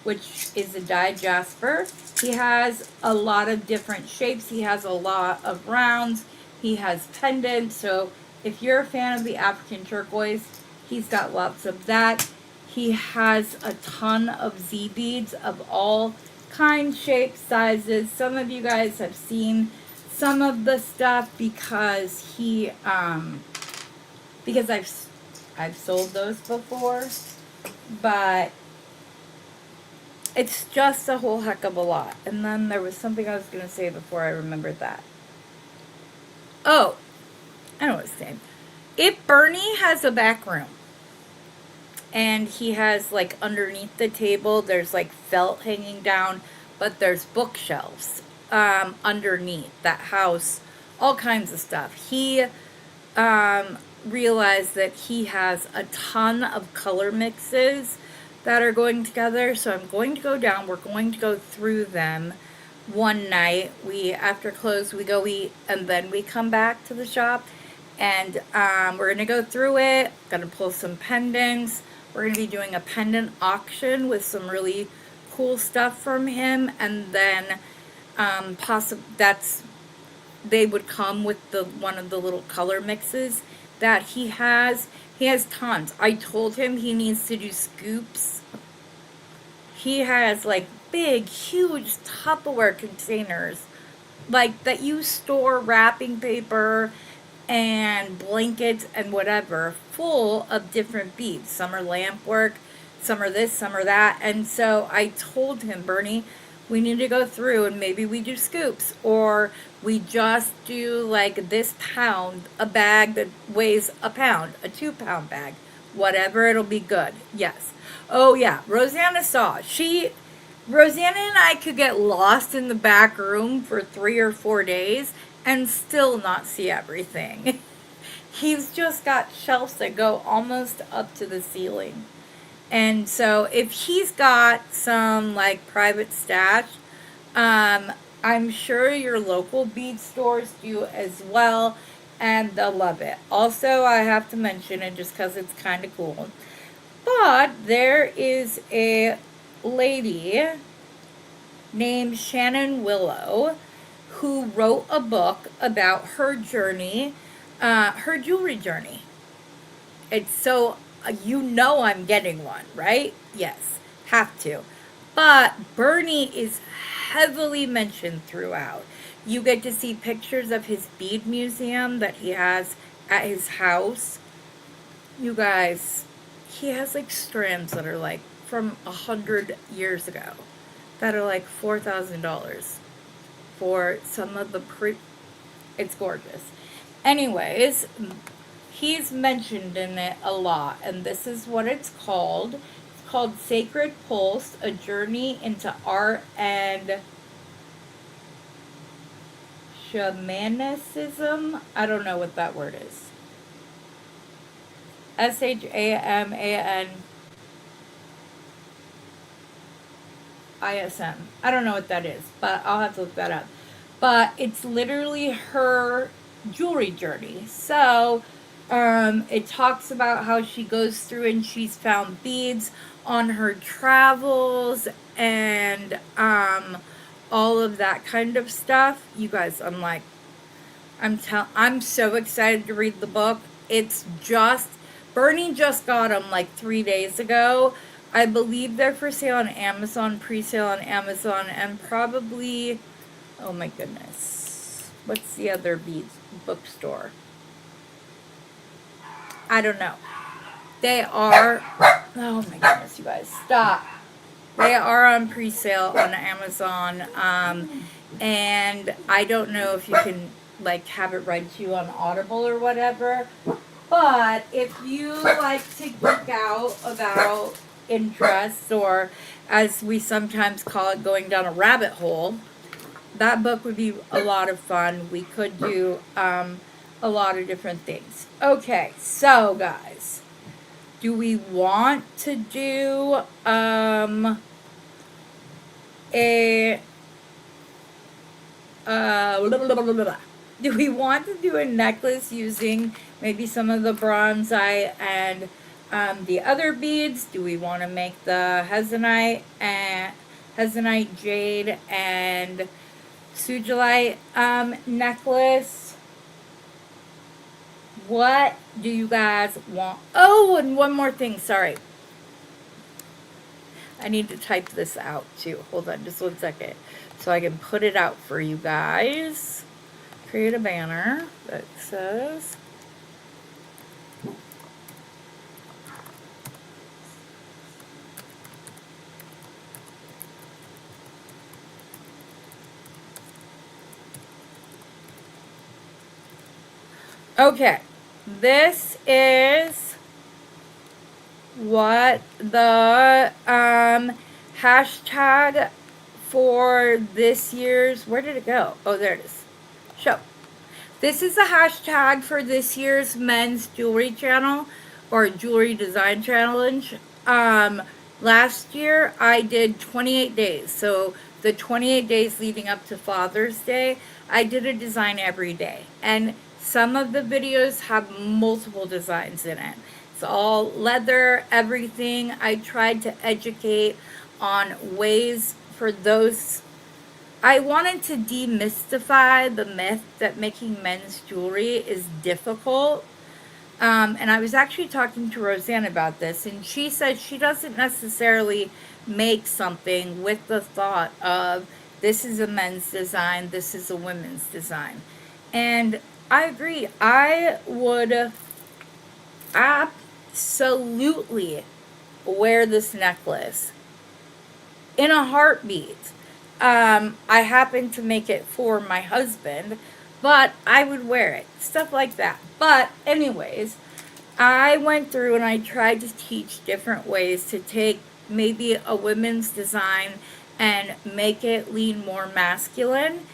which is a dyed jasper. He has a lot of different shapes. He has a lot of rounds. He has pendants. So if you're a fan of the African turquoise, he's got lots of that. He has a ton of Z beads of all kinds, shapes, sizes. Some of you guys have seen some of the stuff because I've sold those before, but it's just a whole heck of a lot. And then there was something I was going to say before I remembered that. Oh, I know what I was saying. If Bernie has a back room, and he has like underneath the table, there's like felt hanging down, but there's bookshelves underneath that house all kinds of stuff. He realized that he has a ton of color mixes that are going together, so I'm going to go down. We're going to go through them one night. After close, we go eat, and then we come back to the shop, and we're going to go through it. Going to pull some pendants. We're going to be doing a pendant auction with some really cool stuff from him, and then they would come with one of the little color mixes that he has. He has tons. I told him he needs to do scoops. He has like big, huge Tupperware containers, like that you store wrapping paper and blankets and whatever, full of different beads. Some are lamp work, some are this, some are that. And so I told him, Bernie, we need to go through and maybe we do scoops, or we just do like this pound, a bag that weighs a pound, a 2-pound bag, whatever, it'll be good. Yes. Oh yeah, Rosanna and I could get lost in the back room for 3 or 4 days and still not see everything. He's just got shelves that go almost up to the ceiling. And so if he's got some like private stash, I'm sure your local bead stores do as well. and they'll love it. Also, I have to mention it just because it's kind of cool. But there is a lady named Shannon Willow who wrote a book about her journey, her jewelry journey. It's so, you know, I'm getting one, right? Yes, have to. But Bernie is heavily mentioned throughout. You get to see pictures of his bead museum that he has at his house. You guys, he has like strands that are like from 100 years ago that are like $4,000 for some of the it's gorgeous. Anyways, he's mentioned in it a lot, and this is what it's called. It's called Sacred Pulse, A Journey into Art and Shamanicism. I don't know what that word is. SHAMANISM. I don't know what that is, but I'll have to look that up. But it's literally her jewelry journey. So it talks about how she goes through and she's found beads on her travels and all of that kind of stuff. You guys, I'm so excited to read the book. It's just, Bernie just got them like 3 days ago. I believe they're for sale on Amazon, pre-sale on Amazon, and probably, oh my goodness, what's the other bookstore? I don't know. They are, oh my goodness, you guys, stop. They are on pre-sale on Amazon, and I don't know if you can like have it read to you on Audible or whatever. But if you like to geek out about interests, or as we sometimes call it, going down a rabbit hole, that book would be a lot of fun. We could do a lot of different things. Okay, so guys, do we want to do do we want to do a necklace using maybe some of the bronzite and the other beads? Do we want to make the hezonite jade and sugilite necklace? What do you guys want? Oh, and one more thing, sorry. I need to type this out too. Hold on just 1 second so I can put it out for you guys. Create a banner that says okay, this is what the hashtag for this year's, where did it go? Oh, there it is. Show. This is the hashtag for this year's men's jewelry channel or jewelry design challenge. Last year I did 28 days. So the 28 days leading up to Father's Day, I did a design every day. And some of the videos have multiple designs in it. It's all leather, everything. I tried to educate on ways for those. I wanted to demystify the myth that making men's jewelry is difficult. And I was actually talking to Roseanne about this, and she said she doesn't necessarily make something with the thought of this is a men's design, this is a women's design. And I agree. I would absolutely wear this necklace in a heartbeat. I happen to make it for my husband, but I would wear it. Stuff like that. But anyways, I went through and I tried to teach different ways to take maybe a women's design and make it lean more masculine,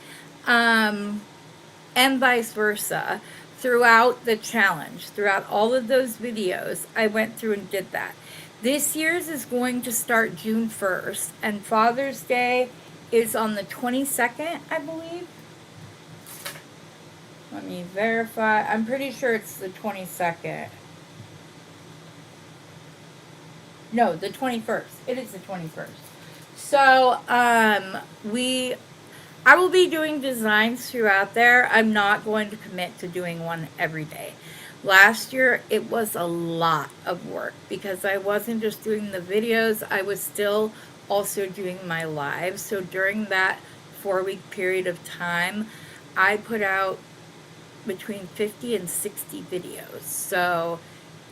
and vice versa. Throughout the challenge, throughout all of those videos, I went through and did that. This year's is going to start June 1st, and Father's Day is on the 22nd, I believe. Let me verify. I'm pretty sure it's the 22nd. No, the 21st. It is the 21st. So, I will be doing designs throughout there. I'm not going to commit to doing one every day. Last year, it was a lot of work because I wasn't just doing the videos, I was still also doing my lives. So during that 4-week period of time, I put out between 50 and 60 videos. So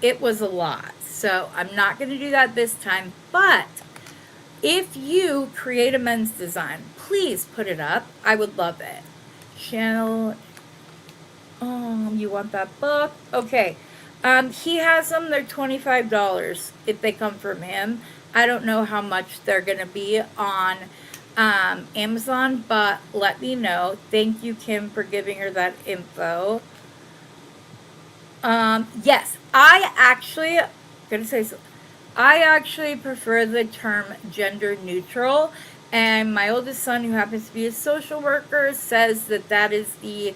it was a lot. So I'm not going to do that this time, but if you create a men's design, please put it up. I would love it. Channel. You want that book? Okay. He has them. They're $25 if they come from him. I don't know how much they're going to be on Amazon, but let me know. Thank you, Kim, for giving her that info. Yes, I actually prefer the term gender neutral, and my oldest son, who happens to be a social worker, says that that is the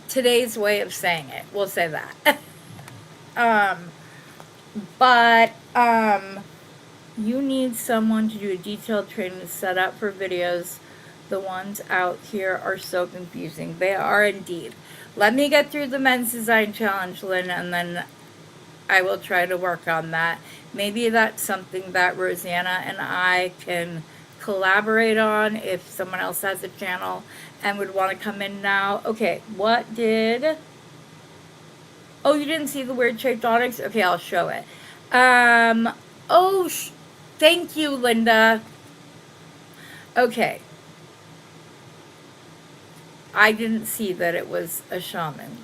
today's way of saying it. We'll say that. But you need someone to do a detailed training set up for videos. The ones out here are so confusing. They are indeed. Let me get through the men's design challenge, Lynn, and then I will try to work on that. Maybe that's something that Rosanna and I can collaborate on if someone else has a channel and would want to come in now. Okay, what did... Oh, you didn't see the weird shaped onyx? Okay, I'll show it. Thank you, Linda. Okay. I didn't see that it was a shaman.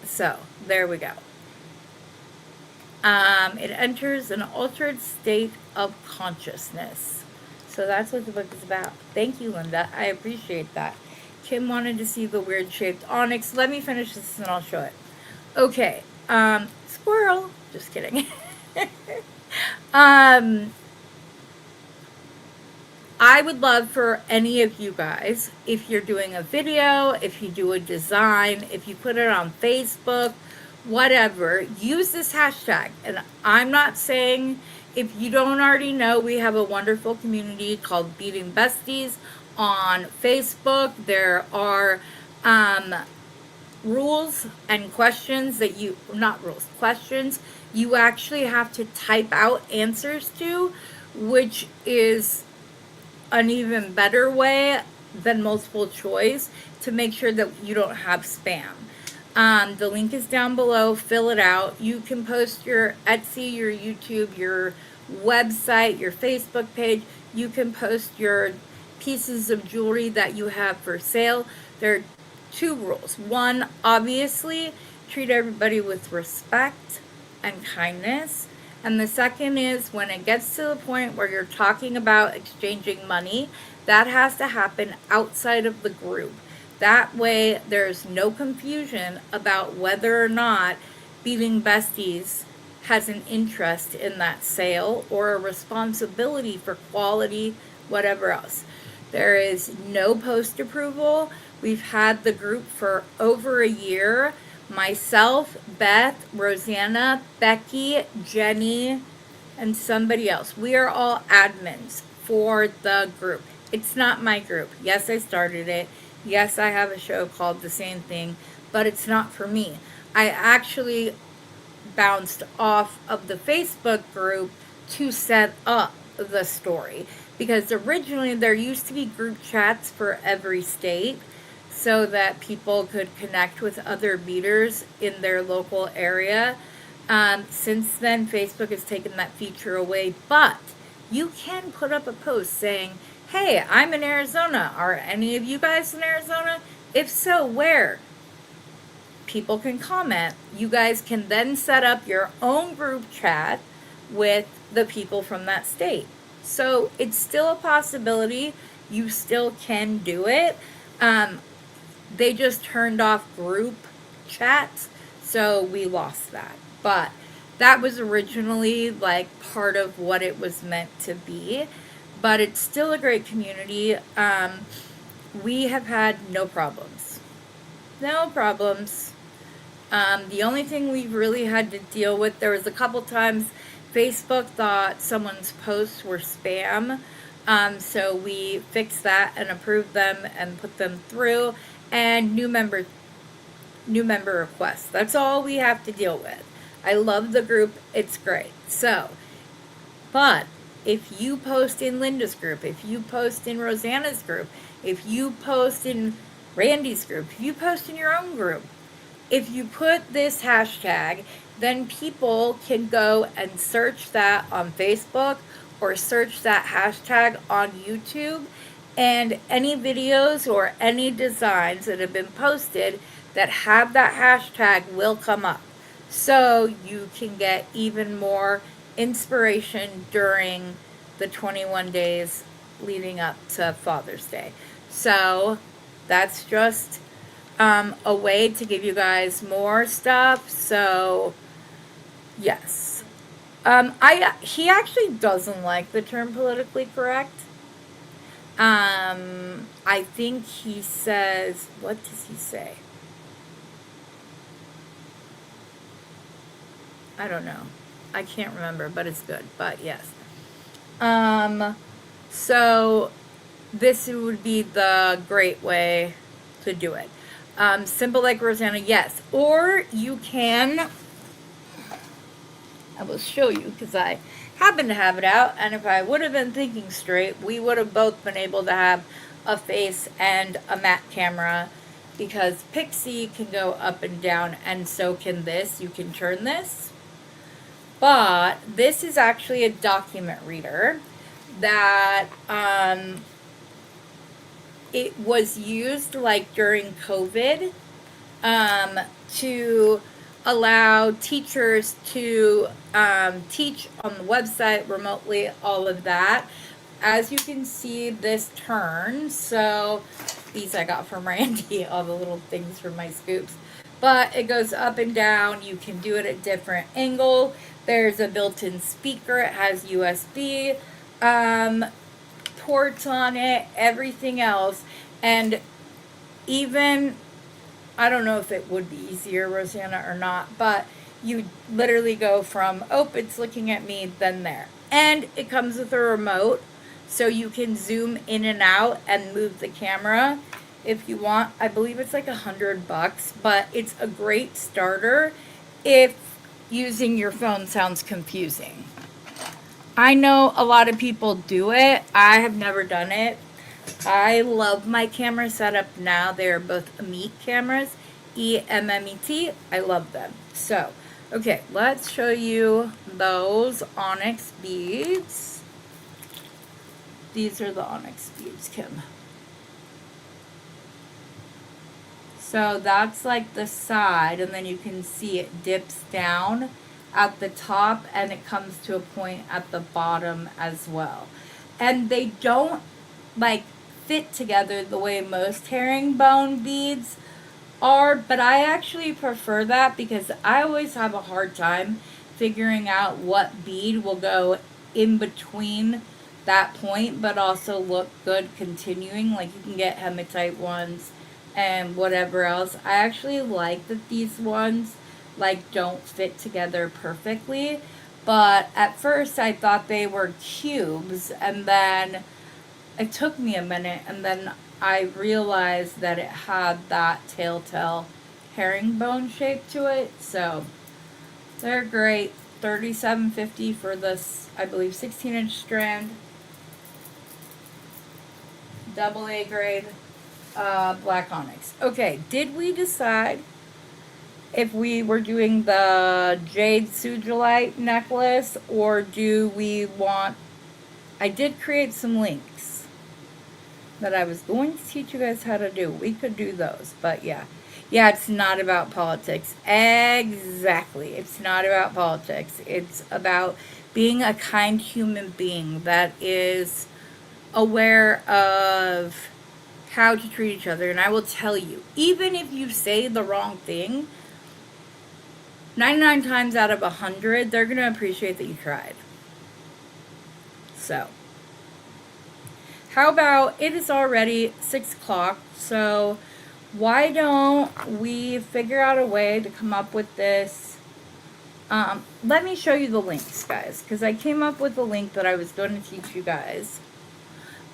So, there we go. It enters an altered state of consciousness. So that's what the book is about. Thank you, Linda. I appreciate that. Kim wanted to see the weird shaped onyx. Let me finish this and I'll show it. Okay. Squirrel. Just kidding. I would love for any of you guys, if you're doing a video, if you do a design, if you put it on Facebook, whatever, use this hashtag. And I'm not saying, if you don't already know, we have a wonderful community called Beading Besties on Facebook. There are rules and questions that you, not rules, questions you actually have to type out answers to, which is an even better way than multiple choice to make sure that you don't have spam. The link is down below. Fill it out. You can post your Etsy, your YouTube, your website, your Facebook page. You can post your pieces of jewelry that you have for sale. There are 2 rules. One, obviously, treat everybody with respect and kindness. And the second is, when it gets to the point where you're talking about exchanging money, that has to happen outside of the group. That way, there's no confusion about whether or not Beading Besties has an interest in that sale or a responsibility for quality, whatever else. There is no post approval. We've had the group for over a year. Myself, Beth, Rosanna, Becky, Jenny, and somebody else. We are all admins for the group. It's not my group. Yes, I started it. Yes, I have a show called The Same Thing, but it's not for me. I actually bounced off of the Facebook group to set up the story, because originally there used to be group chats for every state so that people could connect with other beaders in their local area. Since then, Facebook has taken that feature away, but you can put up a post saying, hey, I'm in Arizona. Are any of you guys in Arizona? If so, where? People can comment. You guys can then set up your own group chat with the people from that state. So it's still a possibility. You still can do it. They just turned off group chats, so we lost that. But that was originally like part of what it was meant to be. But it's still a great community. we have had no problems. No problems. The only thing we've really had to deal with, there was a couple times Facebook thought someone's posts were spam. So we fixed that and approved them and put them through. And new member requests. That's all we have to deal with. I love the group. It's great. So, but if you post in Linda's group, if you post in Rosanna's group, if you post in Randy's group, if you post in your own group, if you put this hashtag, then people can go and search that on Facebook or search that hashtag on YouTube, and any videos or any designs that have been posted that have that hashtag will come up. So you can get even more inspiration during the 21 days leading up to Father's Day. So that's just a way to give you guys more stuff. So yes, he actually doesn't like the term politically correct. I think he says, what does he say? I don't know. I can't remember, but it's good. But yes. So this would be the great way to do it. Simple like Rosanna, yes. Or you can, I will show you because I happen to have it out, and if I would have been thinking straight, we would have both been able to have a face and a matte camera, because Pixie can go up and down, and so can this. You can turn this. But this is actually a document reader that it was used like during COVID to allow teachers to teach on the website remotely, all of that. As you can see, this turns. So these I got from Randy, all the little things from my scoops. But it goes up and down. You can do it at different angle. There's a built-in speaker. It has USB ports on it, everything else. And even, I don't know if it would be easier, Rosanna, or not, but you literally go from, oh, it's looking at me, then there. And it comes with a remote, so you can zoom in and out and move the camera if you want. I believe it's like $100, but it's a great starter if using your phone sounds confusing. I know a lot of people do it. I have never done it. I love my camera setup now. They're both Emmet cameras, E-M-M-E-T. I love them. So, okay, let's show you those onyx beads. These are the onyx beads, Kim. So that's like the side, and then you can see it dips down at the top, and it comes to a point at the bottom as well. And they don't like fit together the way most herringbone beads are, but I actually prefer that because I always have a hard time figuring out what bead will go in between that point but also look good continuing. Like you can get hematite ones and whatever else. I actually like that these ones like don't fit together perfectly, but at first I thought they were cubes, and then it took me a minute, and then I realized that it had that telltale herringbone shape to it. So they're great. $37.50 for this, I believe, 16-inch strand, double A grade, black onyx. Okay, did we decide if we were doing the jade sugilite necklace, or do we want, I did create some links that I was going to teach you guys how to do. We could do those, but yeah, it's not about politics. Exactly, it's not about politics. It's about being a kind human being that is aware of how to treat each other. And I will tell you, even if you say the wrong thing, 99 times out of 100, they're going to appreciate that you tried. So, how about, it is already 6 o'clock, so why don't we figure out a way to come up with this? Let me show you the links, guys, because I came up with a link that I was going to teach you guys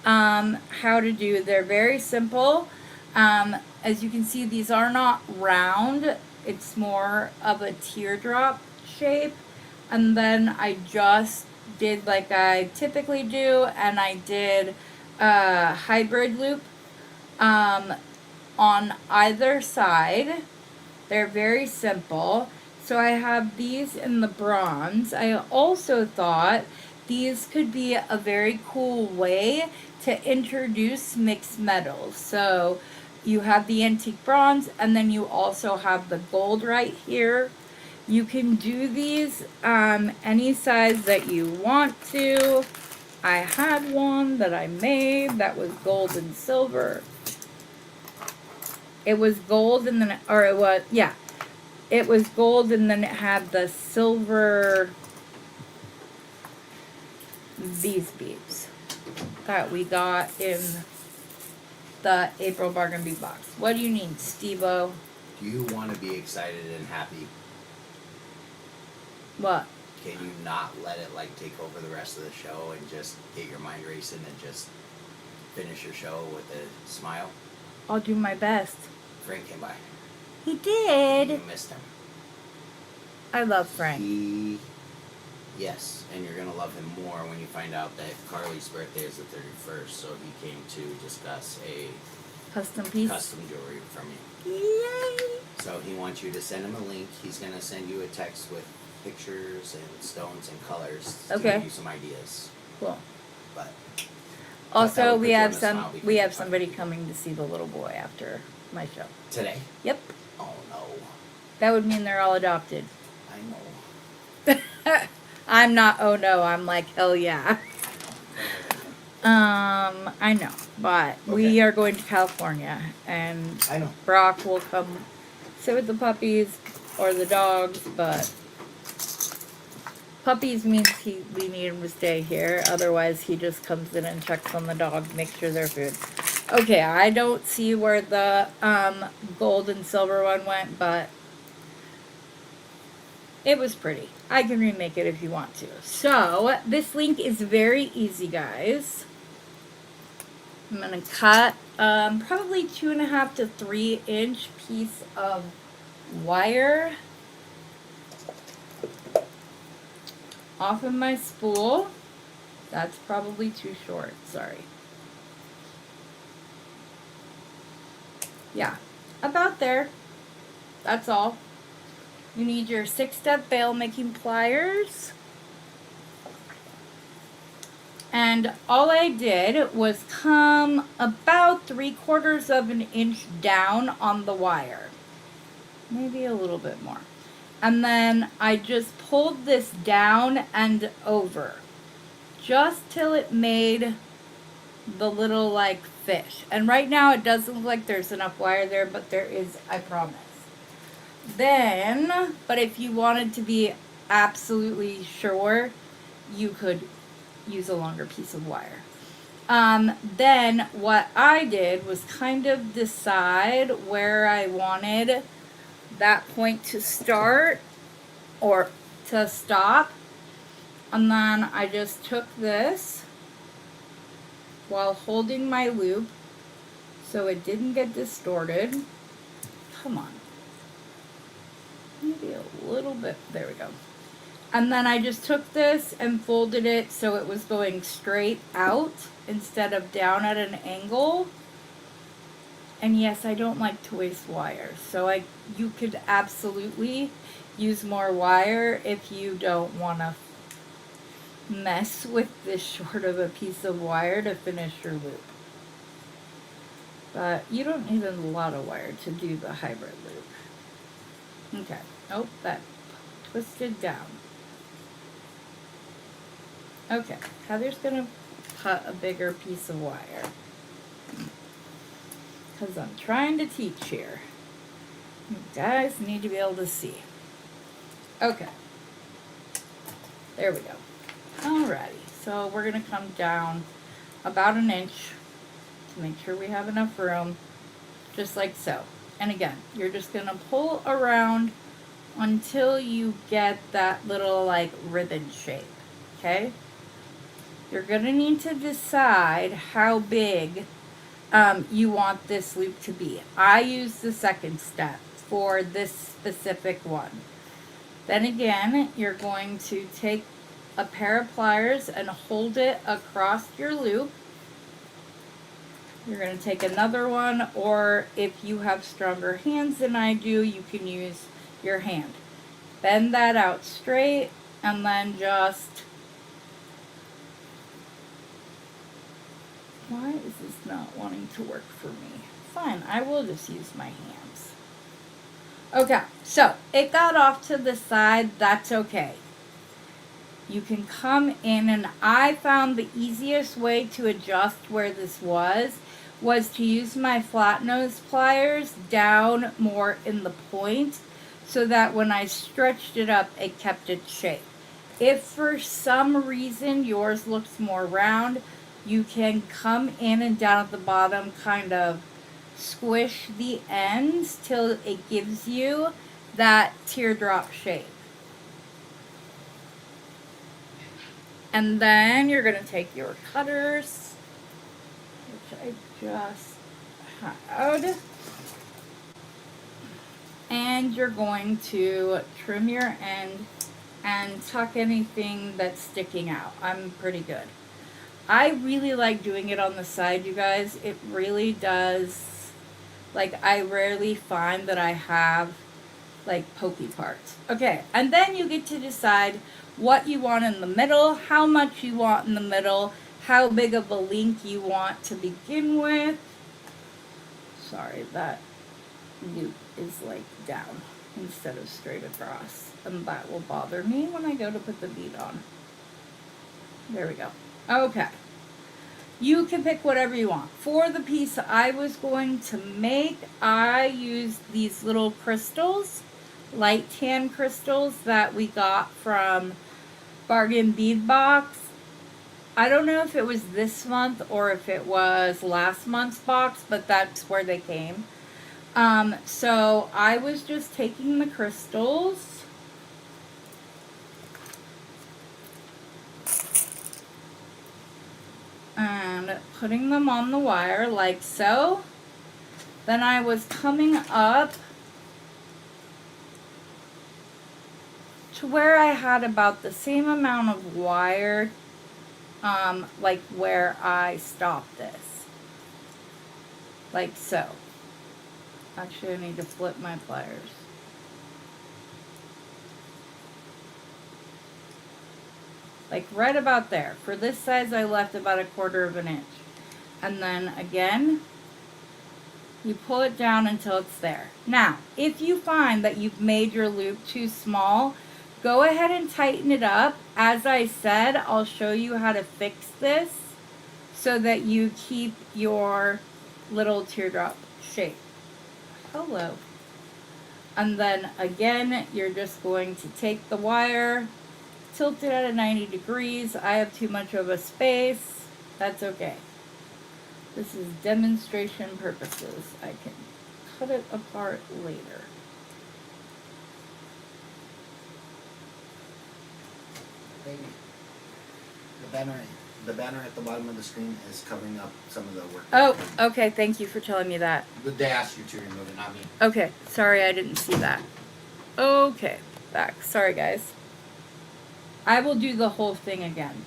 how to do. They're very simple. As you can see, these are not round. It's more of a teardrop shape. And then I just did like I typically do, and I did a hybrid loop on either side. They're very simple. So I have these in the bronze. I also thought these could be a very cool way to introduce mixed metals. So you have the antique bronze, and then you also have the gold right here. You can do these any size that you want to. I had one that I made that was gold and silver. It was gold and then, or it was, yeah. It was gold and then it had the silver, these beads that we got in the April Bargain Bead box. What do you need, Steve-O? Do you want to be excited and happy? What? Can you not let it like take over the rest of the show and just get your mind racing and just finish your show with a smile? I'll do my best. Frank came by. He did. You missed him. I love Frank. Yes, and you're gonna love him more when you find out that Carly's birthday is the 31st. So he came to discuss a Custom piece. custom jewelry from you. Yay! So he wants you to send him a link. He's gonna send you a text with pictures and stones and colors to Okay. give you some ideas. Cool. But Also, would we put you have on the smile some. because We you're have funny. somebody coming to see the little boy after my show. Today? Yep. Oh no. That would mean they're all adopted. I know. I'm not, oh no, I'm like, hell yeah. I know, but we Okay. are going to California, and I know. Brock will come sit with the puppies or the dogs, but puppies means we need him to stay here. Otherwise, he just comes in and checks on the dog, makes sure they're food. Okay, I don't see where the gold and silver one went, but it was pretty. I can remake it if you want to. So, this link is very easy, guys. I'm going to cut probably 2.5 to 3 inch piece of wire off of my spool. That's probably too short, sorry. Yeah, about there. That's all. You need your 6-step bail making pliers. And all I did was come about 3/4 of an inch down on the wire. Maybe a little bit more. And then I just pulled this down and over. Just till it made the little like fish. And right now it doesn't look like there's enough wire there, but there is, I promise. Then, but if you wanted to be absolutely sure, you could use a longer piece of wire. Then what I did was kind of decide where I wanted that point to start or to stop. And then I just took this while holding my loop so it didn't get distorted. Come on. Maybe a little bit. There we go. And then I just took this and folded it so it was going straight out instead of down at an angle. And yes, I don't like to waste wire. So you could absolutely use more wire if you don't want to mess with this short of a piece of wire to finish your loop. But you don't need a lot of wire to do the hybrid loop. Okay. Oh, that twisted down. Okay. Heather's going to cut a bigger piece of wire. Because I'm trying to teach here. You guys need to be able to see. Okay. There we go. Alrighty. So we're going to come down about an inch to make sure we have enough room, just like so. And again, you're just gonna pull around until you get that little like ribbon shape, okay? You're gonna need to decide how big you want this loop to be. I use the second step for this specific one. Then again, you're going to take a pair of pliers and hold it across your loop. You're going to take another one, or if you have stronger hands than I do, you can use your hand. Bend that out straight, and then just... Why is this not wanting to work for me? Fine, I will just use my hands. Okay, so it got off to the side, that's okay. You can come in, and I found the easiest way to adjust where this was to use my flat nose pliers down more in the point so that when I stretched it up, it kept its shape. If for some reason yours looks more round, you can come in and down at the bottom, kind of squish the ends till it gives you that teardrop shape. And then you're going to take your cutters, which I just had, and you're going to trim your end and tuck anything that's sticking out. I'm pretty good. I really like doing it on the side, you guys. It really does. Like, I rarely find that I have like pokey parts. Okay, and then you get to decide what you want in the middle, how much you want in the middle, how big of a link you want to begin with. Sorry, that loop is like down instead of straight across, and that will bother me when I go to put the bead on. There we go. Okay. You can pick whatever you want. For the piece I was going to make, I used these little crystals, light tan crystals that we got from Bargain Bead Box. I don't know if it was this month or if it was last month's box, but that's where they came. So I was just taking the crystals and putting them on the wire like so. Then I was coming up to where I had about the same amount of wire, like where I stopped this. Like so. Actually, I need to flip my pliers. Like right about there. For this size, I left about 1/4 of an inch. And then again, you pull it down until it's there. Now, if you find that you've made your loop too small, go ahead and tighten it up. As I said, I'll show you how to fix this so that you keep your little teardrop shape. Hello. And then again, you're just going to take the wire, tilt it at 90 degrees. I have too much of a space. That's okay. This is demonstration purposes. I can cut it apart later. The banner at the bottom of the screen is covering up some of the work. Oh, okay. Thank you for telling me that. They asked you to remove it, not me. Okay. Sorry, I didn't see that. Okay. Back. Sorry, guys. I will do the whole thing again.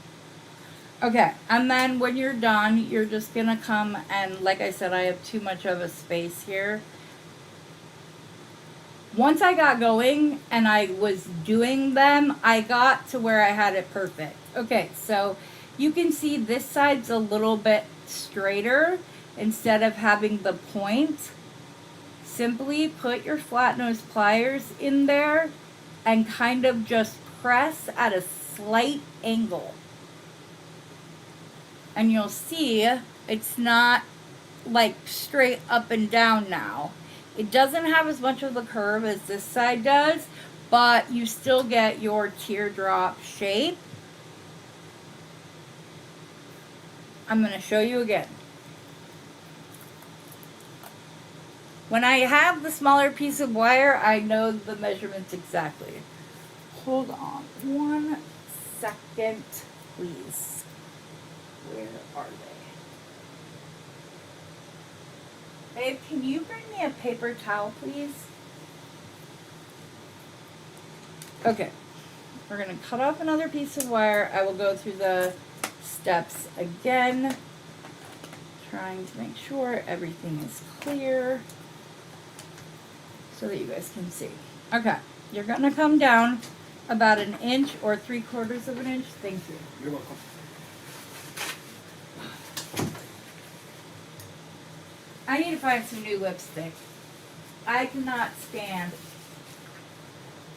Okay. And then when you're done, you're just going to come and, like I said, I have too much of a space here. Once I got going and I was doing them, I got to where I had it perfect. Okay, so you can see this side's a little bit straighter instead of having the point. Simply put your flat nose pliers in there and kind of just press at a slight angle. And you'll see it's not like straight up and down now. It doesn't have as much of the curve as this side does, but you still get your teardrop shape. I'm going to show you again. When I have the smaller piece of wire, I know the measurements exactly. Hold on 1 second, please. Where are they? Babe, can you bring me a paper towel, please? Okay. We're going to cut off another piece of wire. I will go through the steps again, trying to make sure everything is clear so that you guys can see. Okay. You're going to come down about 1 inch or 3/4 of an inch. Thank you. You're welcome. I need to find some new lipstick. I cannot stand.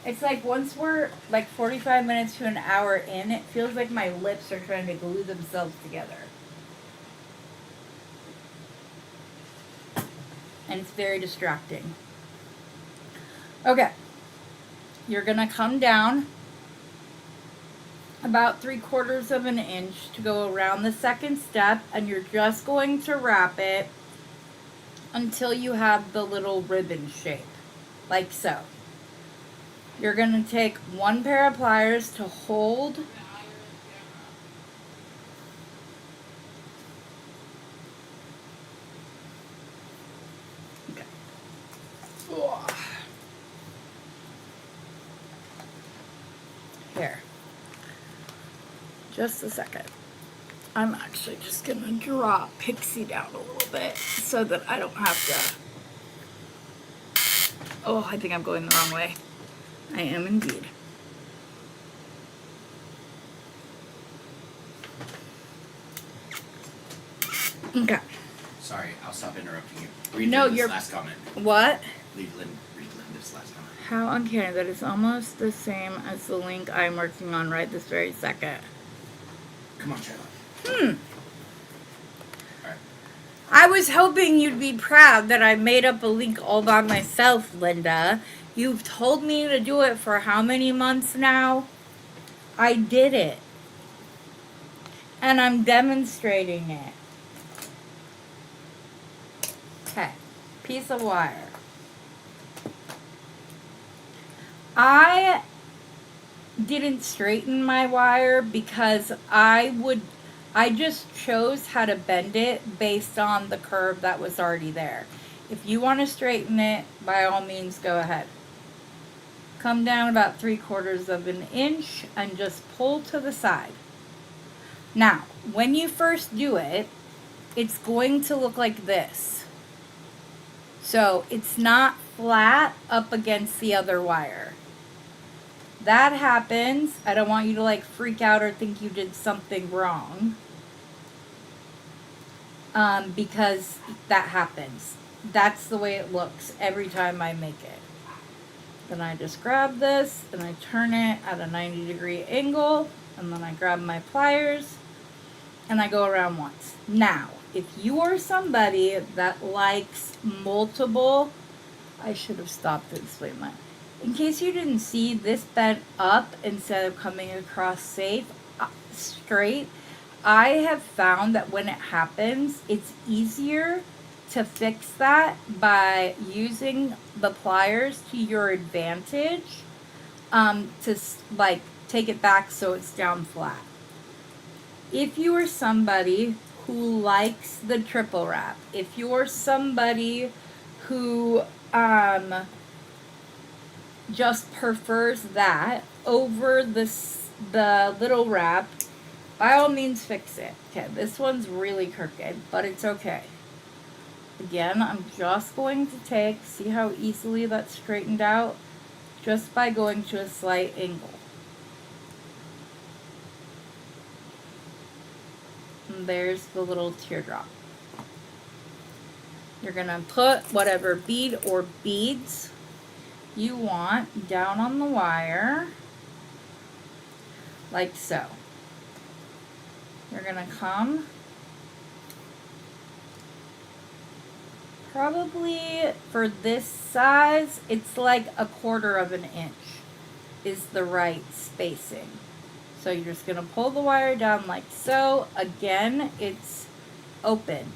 It's like once we're like 45 minutes to an hour in, it feels like my lips are trying to glue themselves together. And it's very distracting. Okay. You're going to come down about 3/4 of an inch to go around the second step, and you're just going to wrap it until you have the little ribbon shape, like so. You're going to take 1 pair of pliers to hold here. Just a second. I'm actually just going to drop Pixie down a little bit so that I don't have to. Oh, I think I'm going the wrong way. I am indeed. Okay. Sorry, I'll stop interrupting you. Read No, Linda's you're. last comment. What? Read Linda's last comment. How uncanny that it's almost the same as the link I'm working on right this very second. Come on, Charlotte. Alright. I was hoping you'd be proud that I made up a link all by myself, Linda. You've told me to do it for how many months now? I did it. And I'm demonstrating it. Okay. Piece of wire. I didn't straighten my wire because I just chose how to bend it based on the curve that was already there. If you want to straighten it, by all means, go ahead. Come down about 3/4 of an inch and just pull to the side. Now, when you first do it, it's going to look like this. So it's not flat up against the other wire. That happens. I don't want you to like freak out or think you did something wrong. Because that happens. That's the way it looks every time I make it. Then I just grab this and I turn it at a 90-degree angle, and then I grab my pliers and I go around once. Now, if you are somebody that likes multiple, I should have stopped to explain that. In case you didn't see, this bent up instead of coming across straight. I have found that when it happens, it's easier to fix that by using the pliers to your advantage, to like take it back so it's down flat. If you are somebody who likes the triple wrap, if you're somebody who just prefers that over the little wrap, by all means fix it. Okay, this one's really crooked, but it's okay. Again, I'm just going to see how easily that's straightened out just by going to a slight angle. And there's the little teardrop. You're going to put whatever bead or beads you want down on the wire, like so. You're going to come probably for this size, it's like 1/4 of an inch is the right spacing. So you're just going to pull the wire down like so. Again, it's open.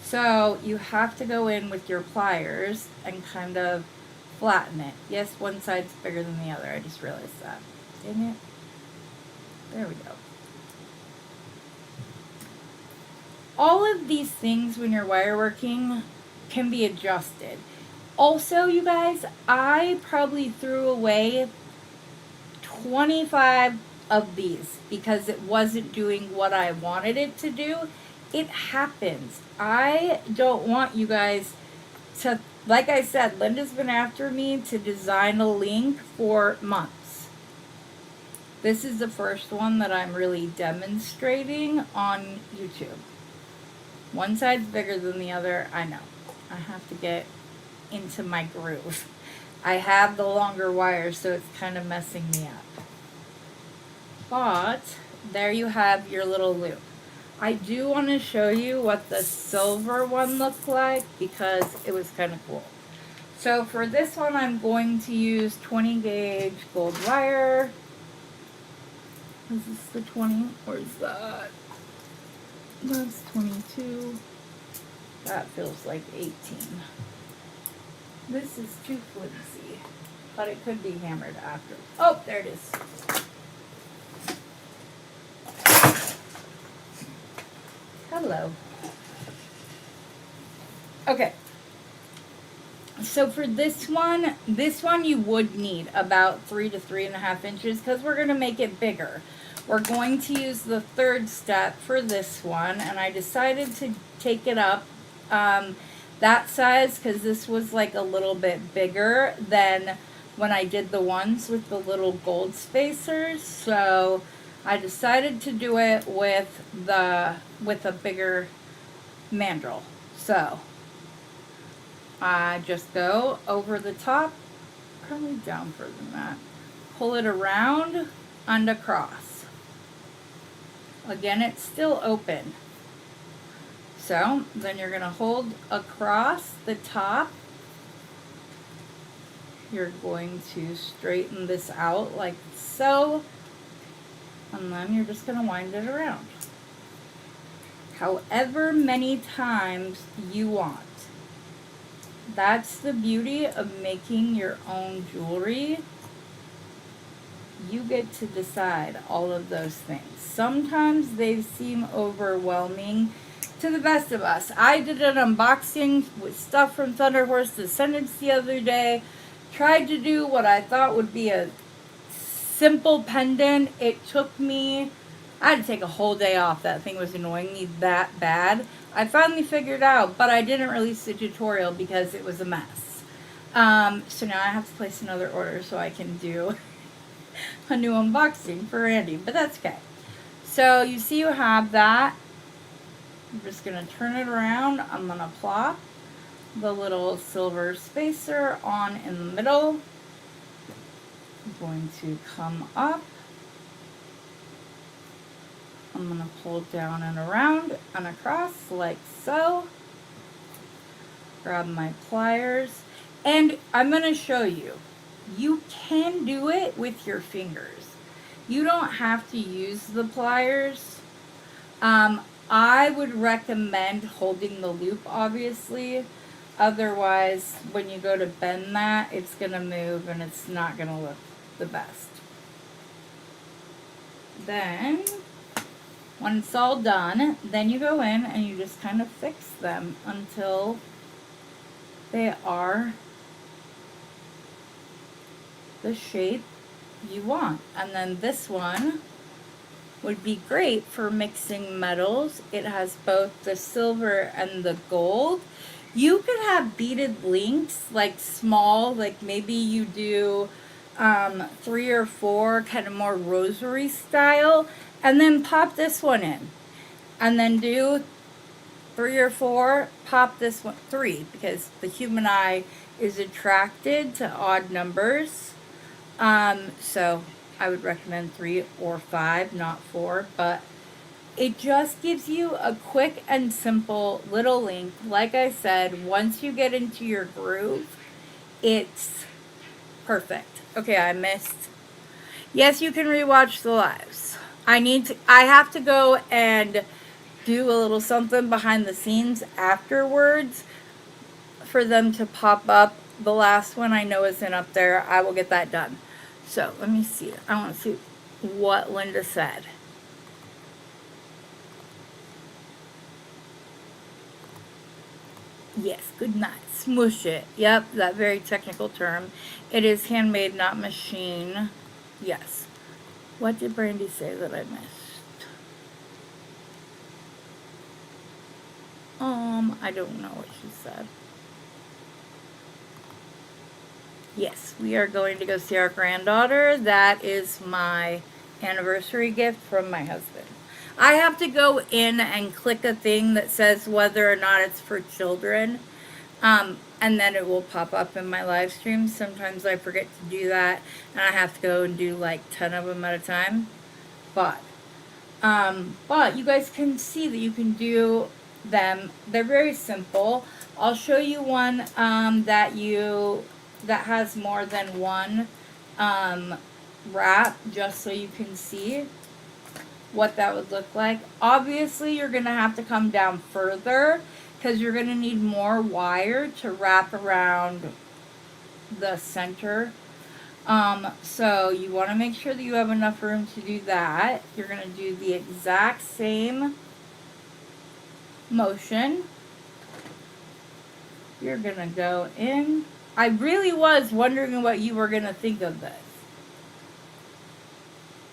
So you have to go in with your pliers and kind of flatten it. Yes, one side's bigger than the other. I just realized that. Dang it. There we go. All of these things when you're wire working can be adjusted. Also, you guys, I probably threw away 25 of these because it wasn't doing what I wanted it to do. It happens. I don't want you guys to, like I said, Linda's been after me to design a link for months. This is the first one that I'm really demonstrating on YouTube. One side's bigger than the other, I know. I have to get into my groove. I have the longer wire, so it's kind of messing me up. But there you have your little loop. I do want to show you what the silver one looked like because it was kind of cool. So for this one, I'm going to use 20 gauge gold wire. Is this the 20? Or is that? That's 22. That feels like 18. This is too flimsy, but it could be hammered after. Oh, there it is. Hello. Okay. So for this one you would need about 3 to 3.5 inches because we're going to make it bigger. We're going to use the third step for this one, and I decided to take it up that size because this was like a little bit bigger than when I did the ones with the little gold spacers. So I decided to do it with a bigger mandrel. So I just go over the top, probably down further than that, pull it around and across. Again, it's still open. So then you're going to hold across the top. You're going to straighten this out like so. And then you're just going to wind it around. However many times you want. That's the beauty of making your own jewelry. You get to decide all of those things. Sometimes they seem overwhelming to the best of us. I did an unboxing with stuff from Thunder Horse Descendants the other day. Tried to do what I thought would be a simple pendant. It took me, I had to take a whole day off. That thing was annoying me that bad. I finally figured out, but I didn't release the tutorial because it was a mess. So now I have to place another order so I can do a new unboxing for Randy, but that's okay. So you see you have that. I'm just going to turn it around. I'm going to plop the little silver spacer on in the middle. I'm going to come up. I'm going to pull down and around and across like so. Grab my pliers. And I'm going to show you. You can do it with your fingers. You don't have to use the pliers. I would recommend holding the loop, obviously. Otherwise, when you go to bend that, it's going to move and it's not going to look the best. Then, when it's all done, then you go in and you just kind of fix them until they are the shape you want. And then this one would be great for mixing metals. It has both the silver and the gold. You could have beaded links, like small, like maybe you do 3 or 4, kind of more rosary style, and then pop this one in. And then do 3 or 4, pop this one, 3, because the human eye is attracted to odd numbers. So I would recommend 3 or 5, not 4, but it just gives you a quick and simple little link. Like I said, once you get into your groove, it's perfect. Okay, I missed. Yes, you can rewatch the lives. I have to go and do a little something behind the scenes afterwards for them to pop up. The last one I know isn't up there. I will get that done. So let me see. I want to see what Linda said. Yes, good night. Smush it. Yep, that very technical term. It is handmade, not machine. Yes. What did Brandy say that I missed? I don't know what she said. Yes, we are going to go see our granddaughter. That is my anniversary gift from my husband. I have to go in and click a thing that says whether or not it's for children. And then it will pop up in my live stream. Sometimes I forget to do that, and I have to go and do like 10 of them at a time. But you guys can see that you can do them. They're very simple. I'll show you one that has more than one wrap, just so you can see what that would look like. Obviously, you're going to have to come down further because you're going to need more wire to wrap around the center. So you want to make sure that you have enough room to do that. You're going to do the exact same motion. You're going to go in. I really was wondering what you were going to think of this.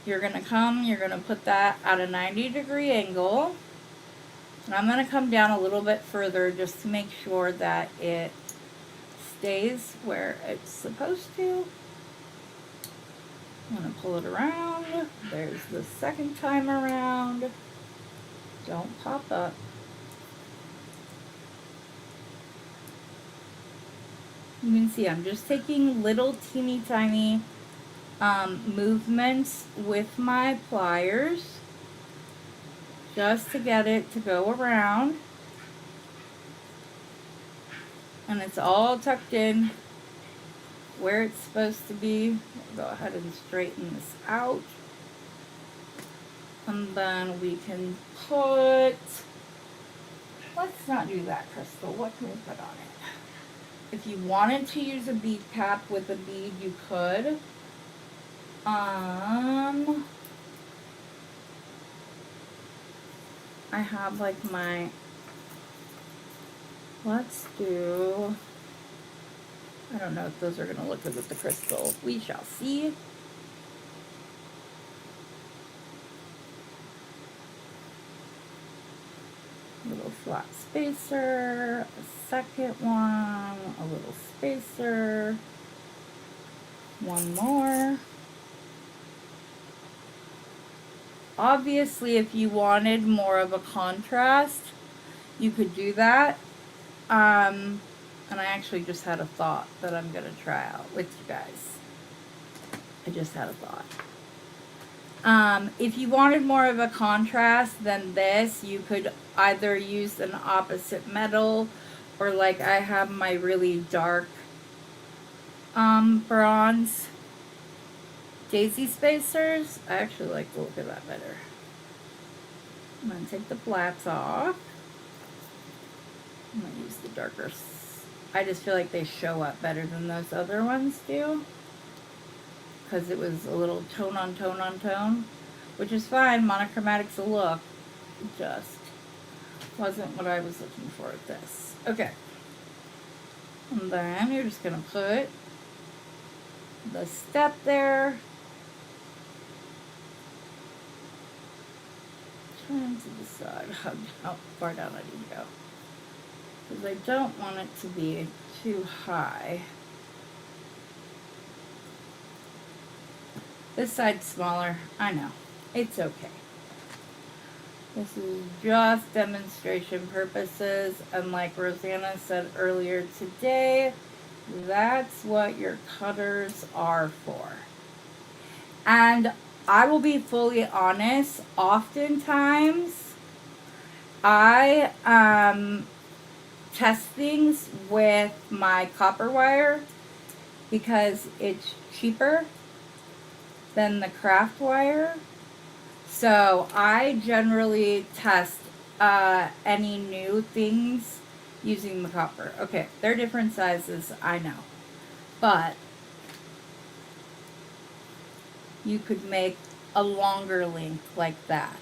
You're going to put that at a 90-degree angle. And I'm going to come down a little bit further just to make sure that it stays where it's supposed to. I'm going to pull it around. There's the second time around. Don't pop up. You can see I'm just taking little teeny tiny movements with my pliers just to get it to go around. And it's all tucked in where it's supposed to be. I'll go ahead and straighten this out. And then we can put, let's not do that, Crystal. What can we put on it? If you wanted to use a bead cap with a bead, you could. I have like my, let's do, I don't know if those are going to look good with the crystal. We shall see. Little flat spacer, a second one, a little spacer, one more. Obviously, if you wanted more of a contrast, you could do that. And I actually just had a thought that I'm going to try out with you guys. I just had a thought. If you wanted more of a contrast than this, you could either use an opposite metal, or like I have my really dark bronze daisy spacers. I actually like the look of that better. I'm going to take the flats off. I'm going to use the darker. I just feel like they show up better than those other ones do, because it was a little tone on tone on tone, which is fine. Monochromatic's a look. It just wasn't what I was looking for with this. Okay. And then you're just going to put the step there. Trying to decide how far down I need to go, because I don't want it to be too high. This side's smaller. I know. It's okay. This is just demonstration purposes, and like Rosanna said earlier today, that's what your cutters are for. And I will be fully honest, oftentimes I test things with my copper wire because it's cheaper. than the craft wire. So I generally test any new things using the copper. Okay, they're different sizes, I know. But you could make a longer length like that.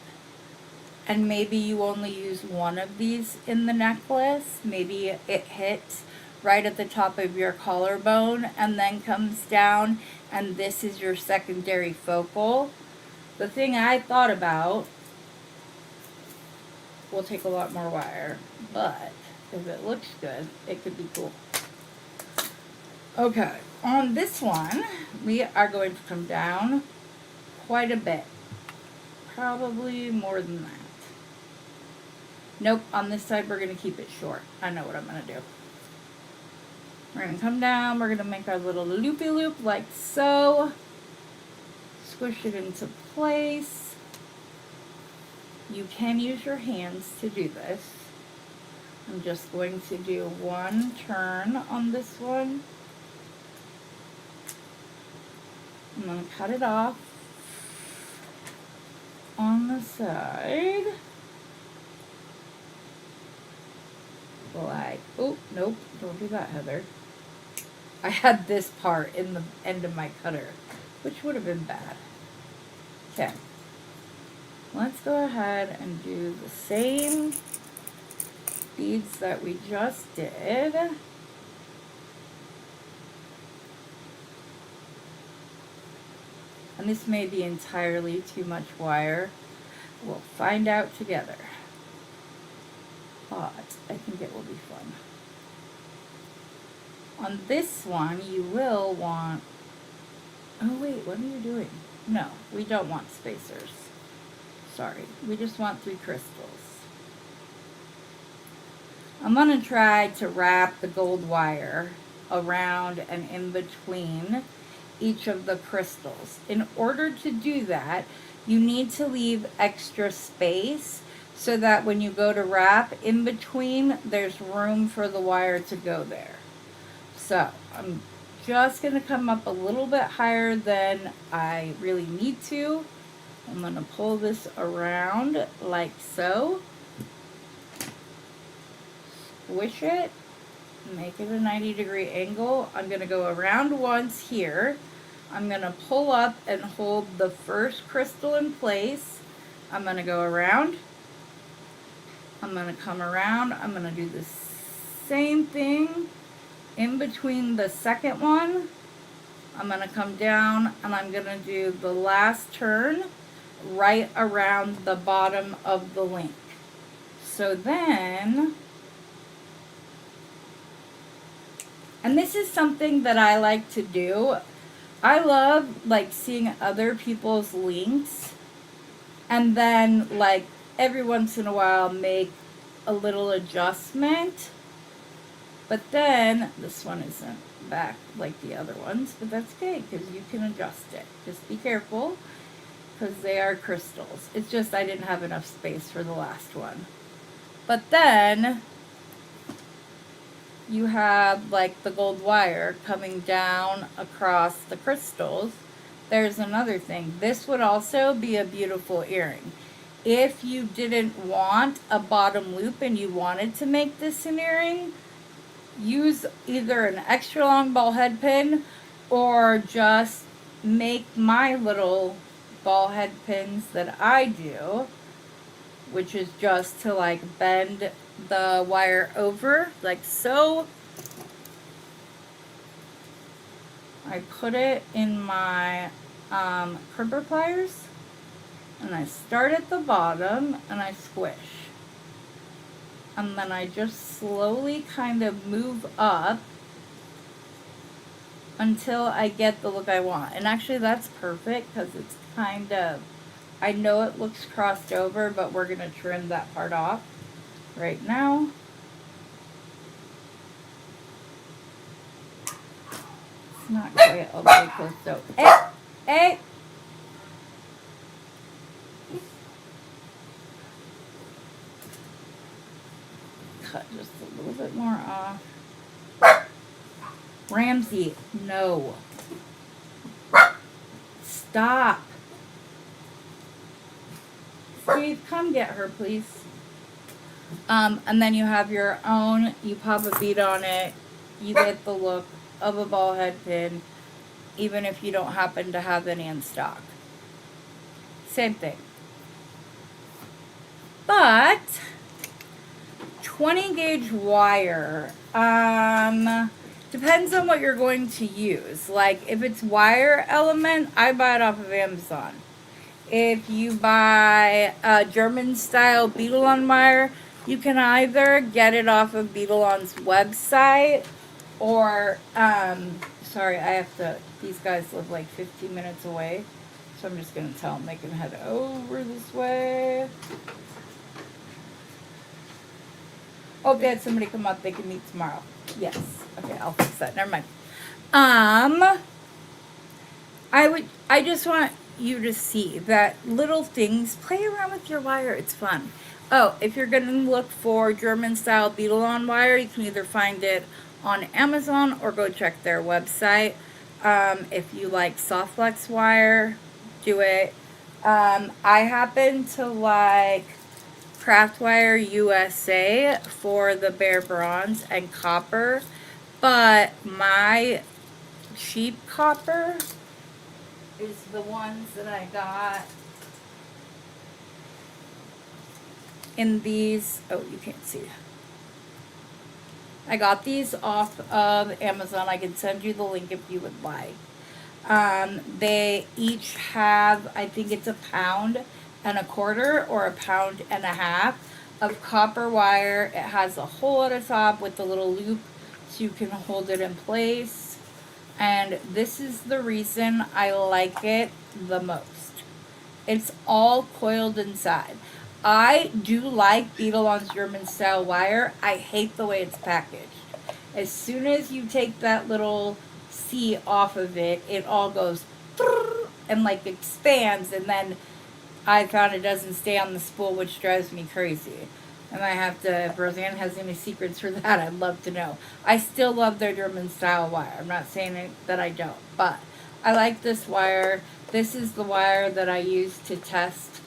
And maybe you only use one of these in the necklace. Maybe it hits right at the top of your collarbone and then comes down, and this is your secondary focal. The thing I thought about will take a lot more wire, but if it looks good, it could be cool. Okay, on this one, we are going to come down quite a bit. Probably more than that. Nope, on this side we're going to keep it short. I know what I'm going to do. We're going to come down, we're going to make our little loopy loop like so. Squish it into place. You can use your hands to do this. I'm just going to do one turn on this one. I'm going to cut it off on the side. Like, oh, nope, don't do that, Heather. I had this part in the end of my cutter, which would have been bad. Okay. Let's go ahead and do the same beads that we just did. And this may be entirely too much wire. We'll find out together. But I think it will be fun. On this one, you will want... Oh wait, what are you doing? No, we don't want spacers. Sorry, we just want 3 crystals. I'm going to try to wrap the gold wire around and in between each of the crystals. In order to do that, you need to leave extra space so that when you go to wrap in between, there's room for the wire to go there. So I'm just going to come up a little bit higher than I really need to. I'm going to pull this around like so. Squish it. Make it a 90-degree angle. I'm going to go around once here. I'm going to pull up and hold the first crystal in place. I'm going to go around. I'm going to come around. I'm going to do the same thing in between the second one. I'm going to come down and I'm going to do the last turn right around the bottom of the link. So then, and this is something that I like to do. I love like seeing other people's links and then like every once in a while make a little adjustment. But then this one isn't back like the other ones, but that's okay because you can adjust it. Just be careful because they are crystals. It's just I didn't have enough space for the last one. But then you have like the gold wire coming down across the crystals. There's another thing. This would also be a beautiful earring. If you didn't want a bottom loop and you wanted to make this an earring, use either an extra long ball head pin or just make my little ball head pins that I do, which is just to like bend the wire over like so. I put it in my crimper pliers and I start at the bottom and I squish. And then I just slowly kind of move up until I get the look I want. And actually that's perfect because it's kind of, I know it looks crossed over, but we're going to trim that part off right now. It's not quite all the way close, so, hey! Cut just a little bit more off. Ramsey, no. Stop. Steve, come get her, please. And then you have your own, you pop a bead on it, you get the look of a ball head pin, even if you don't happen to have any in stock. Same thing. But 20 gauge wire, depends on what you're going to use. Like if it's wire element, I buy it off of Amazon. If you buy a German style beadle-on wire, you can either get it off of Beadle-on's website or, sorry, these guys live like 15 minutes away. So I'm just going to tell them they can head over this way. Oh, they had somebody come up, they can meet tomorrow. Yes. Okay, I'll fix that. Never mind. I just want you to see that little things, play around with your wire, it's fun. Oh, if you're going to look for German style beadle-on wire, you can either find it on Amazon or go check their website. If you like soft flex wire, do it. I happen to like Craftwire USA for the bare bronze and copper, but my cheap copper is the ones that I got in these. Oh, you can't see. I got these off of Amazon. I can send you the link if you would like. They each have, I think it's 1.25 pounds or 1.5 pounds of copper wire. It has a hole at the top with a little loop so you can hold it in place. And this is the reason I like it the most. It's all coiled inside. I do like Beadle-on's German style wire. I hate the way it's packaged. As soon as you take that little C off of it, it all goes and like expands, and then I found it doesn't stay on the spool, which drives me crazy. And I have to, if Roseanne has any secrets for that, I'd love to know. I still love their German style wire. I'm not saying that I don't, but I like this wire. This is the wire that I use to test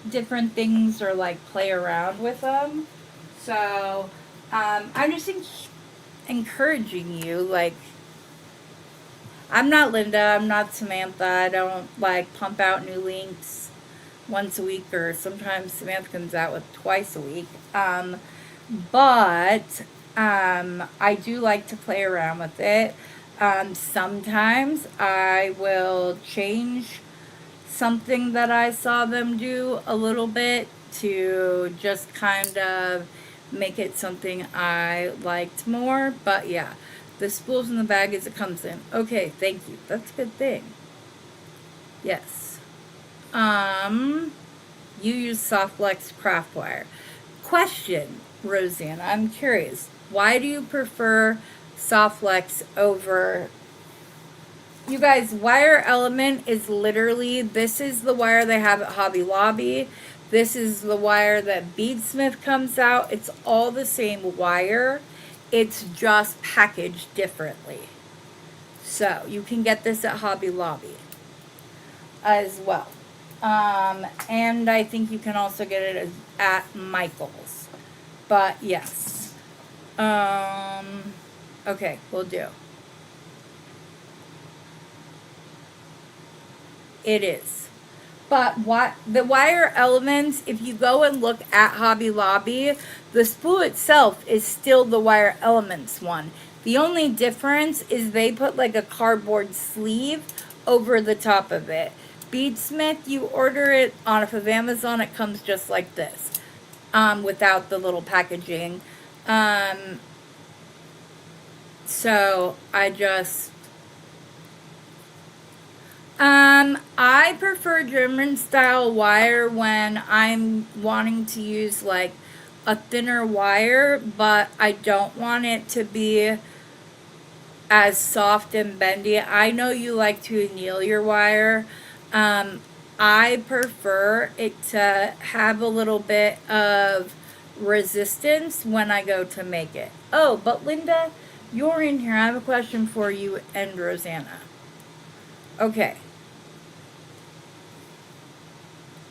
different things or like play around with them. So I'm just encouraging you. Like, I'm not Linda, I'm not Samantha. I don't like pump out new links once a week, or sometimes Samantha comes out with twice a week. But I do like to play around with it. Sometimes I will change something that I saw them do a little bit to just kind of make it something I liked more. But yeah, the spool's in the bag as it comes in. Okay, thank you. That's a good thing. Yes. You use soft flex craft wire. Question, Roseanne, I'm curious. Why do you prefer soft flex over... You guys, wire element is literally, this is the wire they have at Hobby Lobby. This is the wire that Beadsmith comes out. It's all the same wire. It's just packaged differently. So you can get this at Hobby Lobby as well. And I think you can also get it at Michael's. But yes. Okay, we'll do. It is. But what the wire elements, if you go and look at Hobby Lobby, the spool itself is still the wire elements one. The only difference is they put like a cardboard sleeve over the top of it. Beadsmith, you order it off of Amazon, it comes just like this, without the little packaging. So I just... I prefer German style wire when I'm wanting to use like a thinner wire, but I don't want it to be as soft and bendy. I know you like to anneal your wire. I prefer it to have a little bit of resistance when I go to make it. Oh, but Linda, you're in here. I have a question for you and Rosanna. Okay.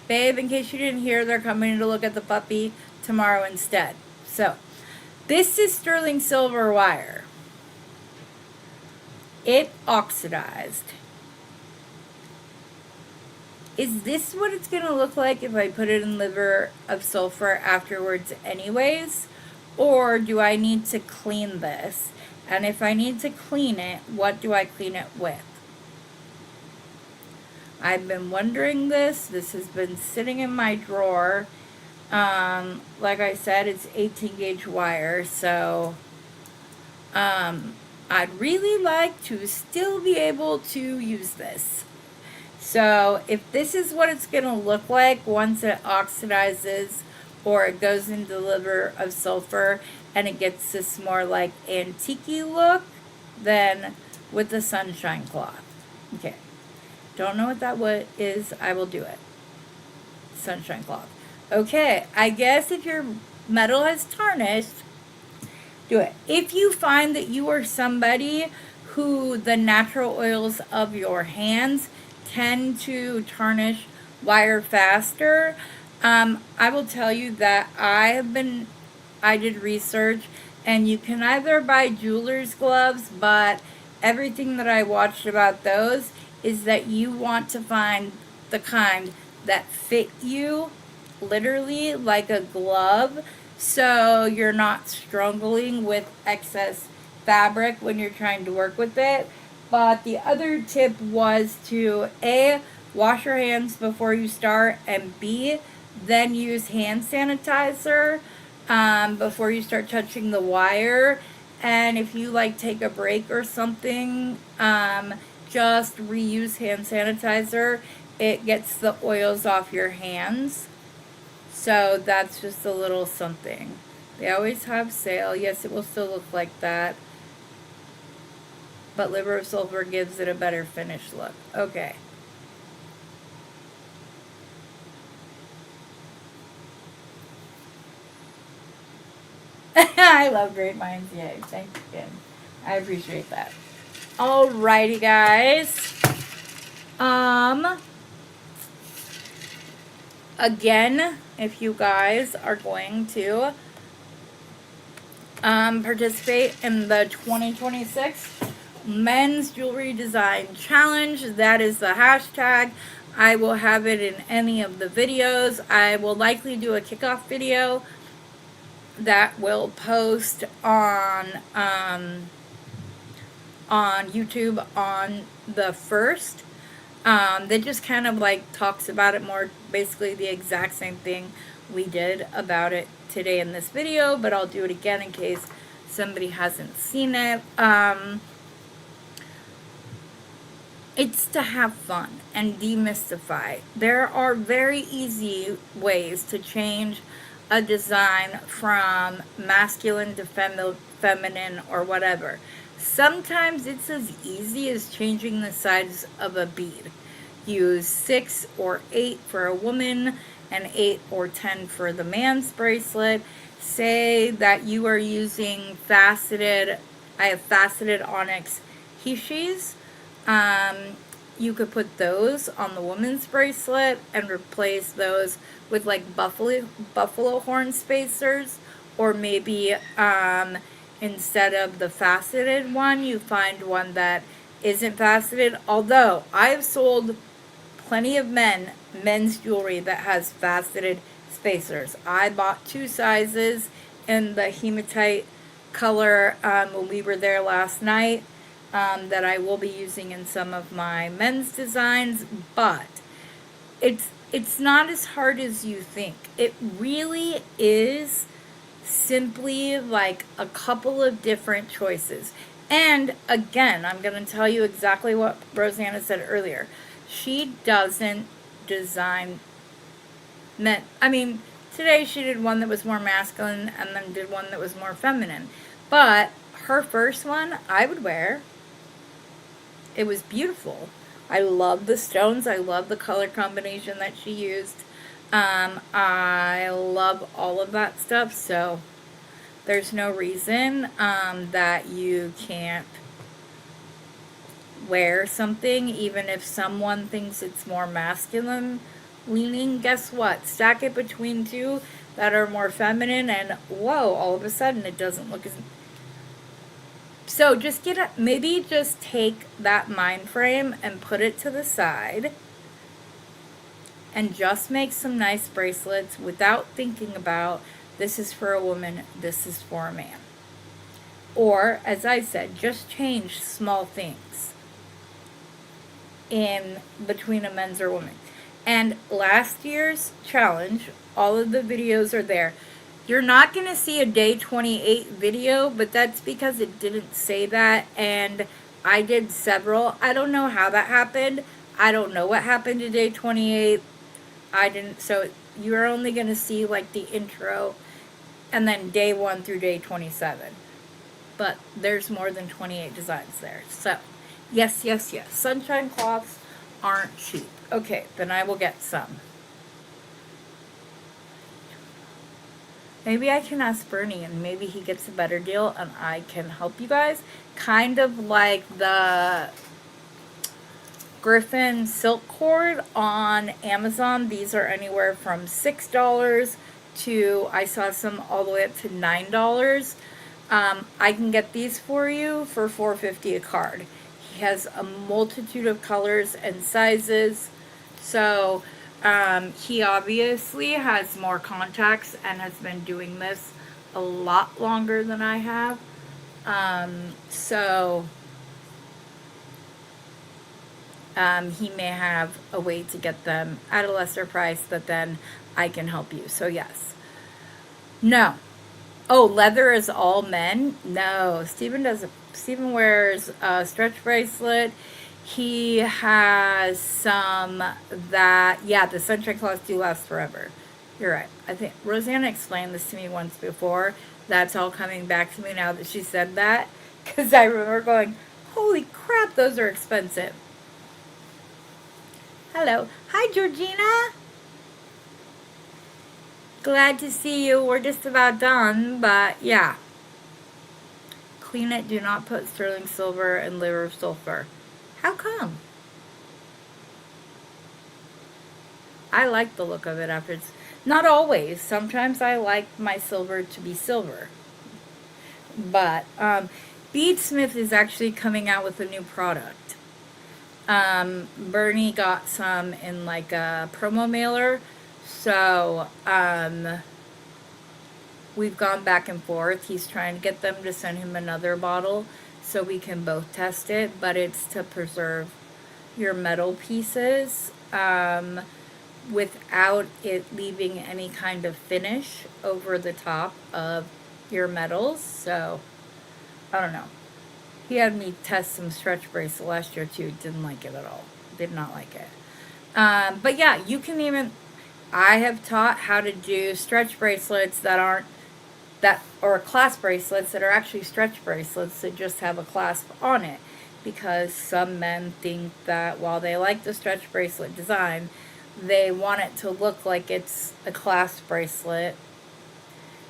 Babe, in case you didn't hear, they're coming to look at the puppy tomorrow instead. So, this is sterling silver wire. It oxidized. Is this what it's going to look like if I put it in liver of sulfur afterwards anyways? Or do I need to clean this? And if I need to clean it, what do I clean it with? I've been wondering this. This has been sitting in my drawer. Like I said, it's 18 gauge wire, so I'd really like to still be able to use this. So if this is what it's going to look like once it oxidizes or it goes into the liver of sulfur and it gets this more like antique-y look, then with the sunshine cloth. Okay. Don't know what that is. I will do it. Sunshine cloth. Okay. I guess if your metal has tarnished, do it. If you find that you are somebody who the natural oils of your hands tend to tarnish wire faster, I will tell you that I did research, and you can either buy jeweler's gloves, but everything that I watched about those is that you want to find the kind that fit you literally like a glove, so you're not struggling with excess fabric when you're trying to work with it. But the other tip was to A, wash your hands before you start, and B, then use hand sanitizer before you start touching the wire. And if you like take a break or something, just reuse hand sanitizer. It gets the oils off your hands. So that's just a little something. They always have sale. Yes, it will still look like that. But liver of sulfur gives it a better finished look. Okay. I love great minds. Yay. Thank you, Kim. I appreciate that. Alrighty, guys. Again, if you guys are going to participate in the 2026 Men's Jewelry Design Challenge, that is the hashtag. I will have it in any of the videos. I will likely do a kickoff video that will post on YouTube on the 1st. That just kind of like talks about it more, basically the exact same thing we did about it today in this video, but I'll do it again in case somebody hasn't seen it. It's to have fun and demystify. There are very easy ways to change a design from masculine to feminine or whatever. Sometimes it's as easy as changing the size of a bead. Use 6 or 8 for a woman and 8 or 10 for the man's bracelet. Say that you are using faceted, I have faceted onyx hishis. You could put those on the woman's bracelet and replace those with like buffalo horn spacers, or maybe instead of the faceted one, you find one that isn't faceted. Although I have sold plenty of men's jewelry that has faceted spacers. I bought 2 sizes in the hematite color when we were there last night, that I will be using in some of my men's designs, but it's not as hard as you think. It really is simply like a couple of different choices. And again, I'm going to tell you exactly what Rosanna said earlier. She doesn't design men. I mean, today she did one that was more masculine and then did one that was more feminine. But her first one I would wear. It was beautiful. I love the stones. I love the color combination that she used. I love all of that stuff. So there's no reason that you can't wear something, even if someone thinks it's more masculine leaning, guess what? Stack it between two that are more feminine, and whoa, all of a sudden it doesn't look as. So just maybe just take that mind frame and put it to the side and just make some nice bracelets without thinking about this is for a woman, this is for a man. Or, as I said, just change small things in between a men's or woman. And last year's challenge, all of the videos are there. You're not going to see a day 28 video, but that's because it didn't say that, and I did several. I don't know how that happened. I don't know what happened to day 28. I didn't, so you're only going to see like the intro and then day 1 through day 27. But there's more than 28 designs there. So, yes, yes, yes. Sunshine cloths aren't cheap. Okay, then I will get some. Maybe I can ask Bernie and maybe he gets a better deal and I can help you guys. Kind of like the Griffin silk cord on Amazon. These are anywhere from $6 to, I saw some all the way up to $9. I can get these for you for $4.50 a card. He has a multitude of colors and sizes. So he obviously has more contacts and has been doing this a lot longer than I have. He may have a way to get them at a lesser price that then I can help you. So yes. No. Oh, leather is all men? No. Steven wears a stretch bracelet. He has some that, yeah, the sunshine cloths do last forever. You're right. I think Rosanna explained this to me once before. That's all coming back to me now that she said that. Because I remember going, holy crap, those are expensive. Hello. Hi, Georgina. Glad to see you. We're just about done, but yeah. Clean it. Do not put sterling silver and liver of sulfur. How come? I like the look of it after it's... Not always. Sometimes I like my silver to be silver. But Beadsmith is actually coming out with a new product. Bernie got some in like a promo mailer. So we've gone back and forth. He's trying to get them to send him another bottle so we can both test it, but it's to preserve your metal pieces without it leaving any kind of finish over the top of your metals. So I don't know. He had me test some stretch bracelet last year too. Didn't like it at all. Did not like it. But yeah, you can even... I have taught how to do stretch bracelets that aren't or clasp bracelets that are actually stretch bracelets that just have a clasp on it, because some men think that while they like the stretch bracelet design, they want it to look like it's a clasp bracelet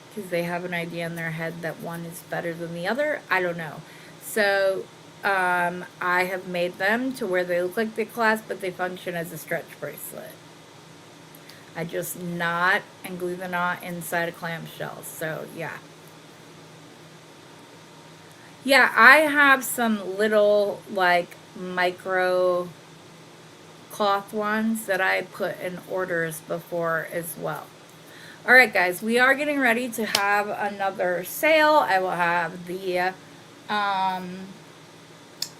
because they have an idea in their head that one is better than the other. I don't know. So I have made them to where they look like they clasp, but they function as a stretch bracelet. I just knot and glue the knot inside a clamshell. So, yeah. Yeah, I have some little, like, micro cloth ones that I put in orders before as well. Alright, guys, we are getting ready to have another sale. I will have the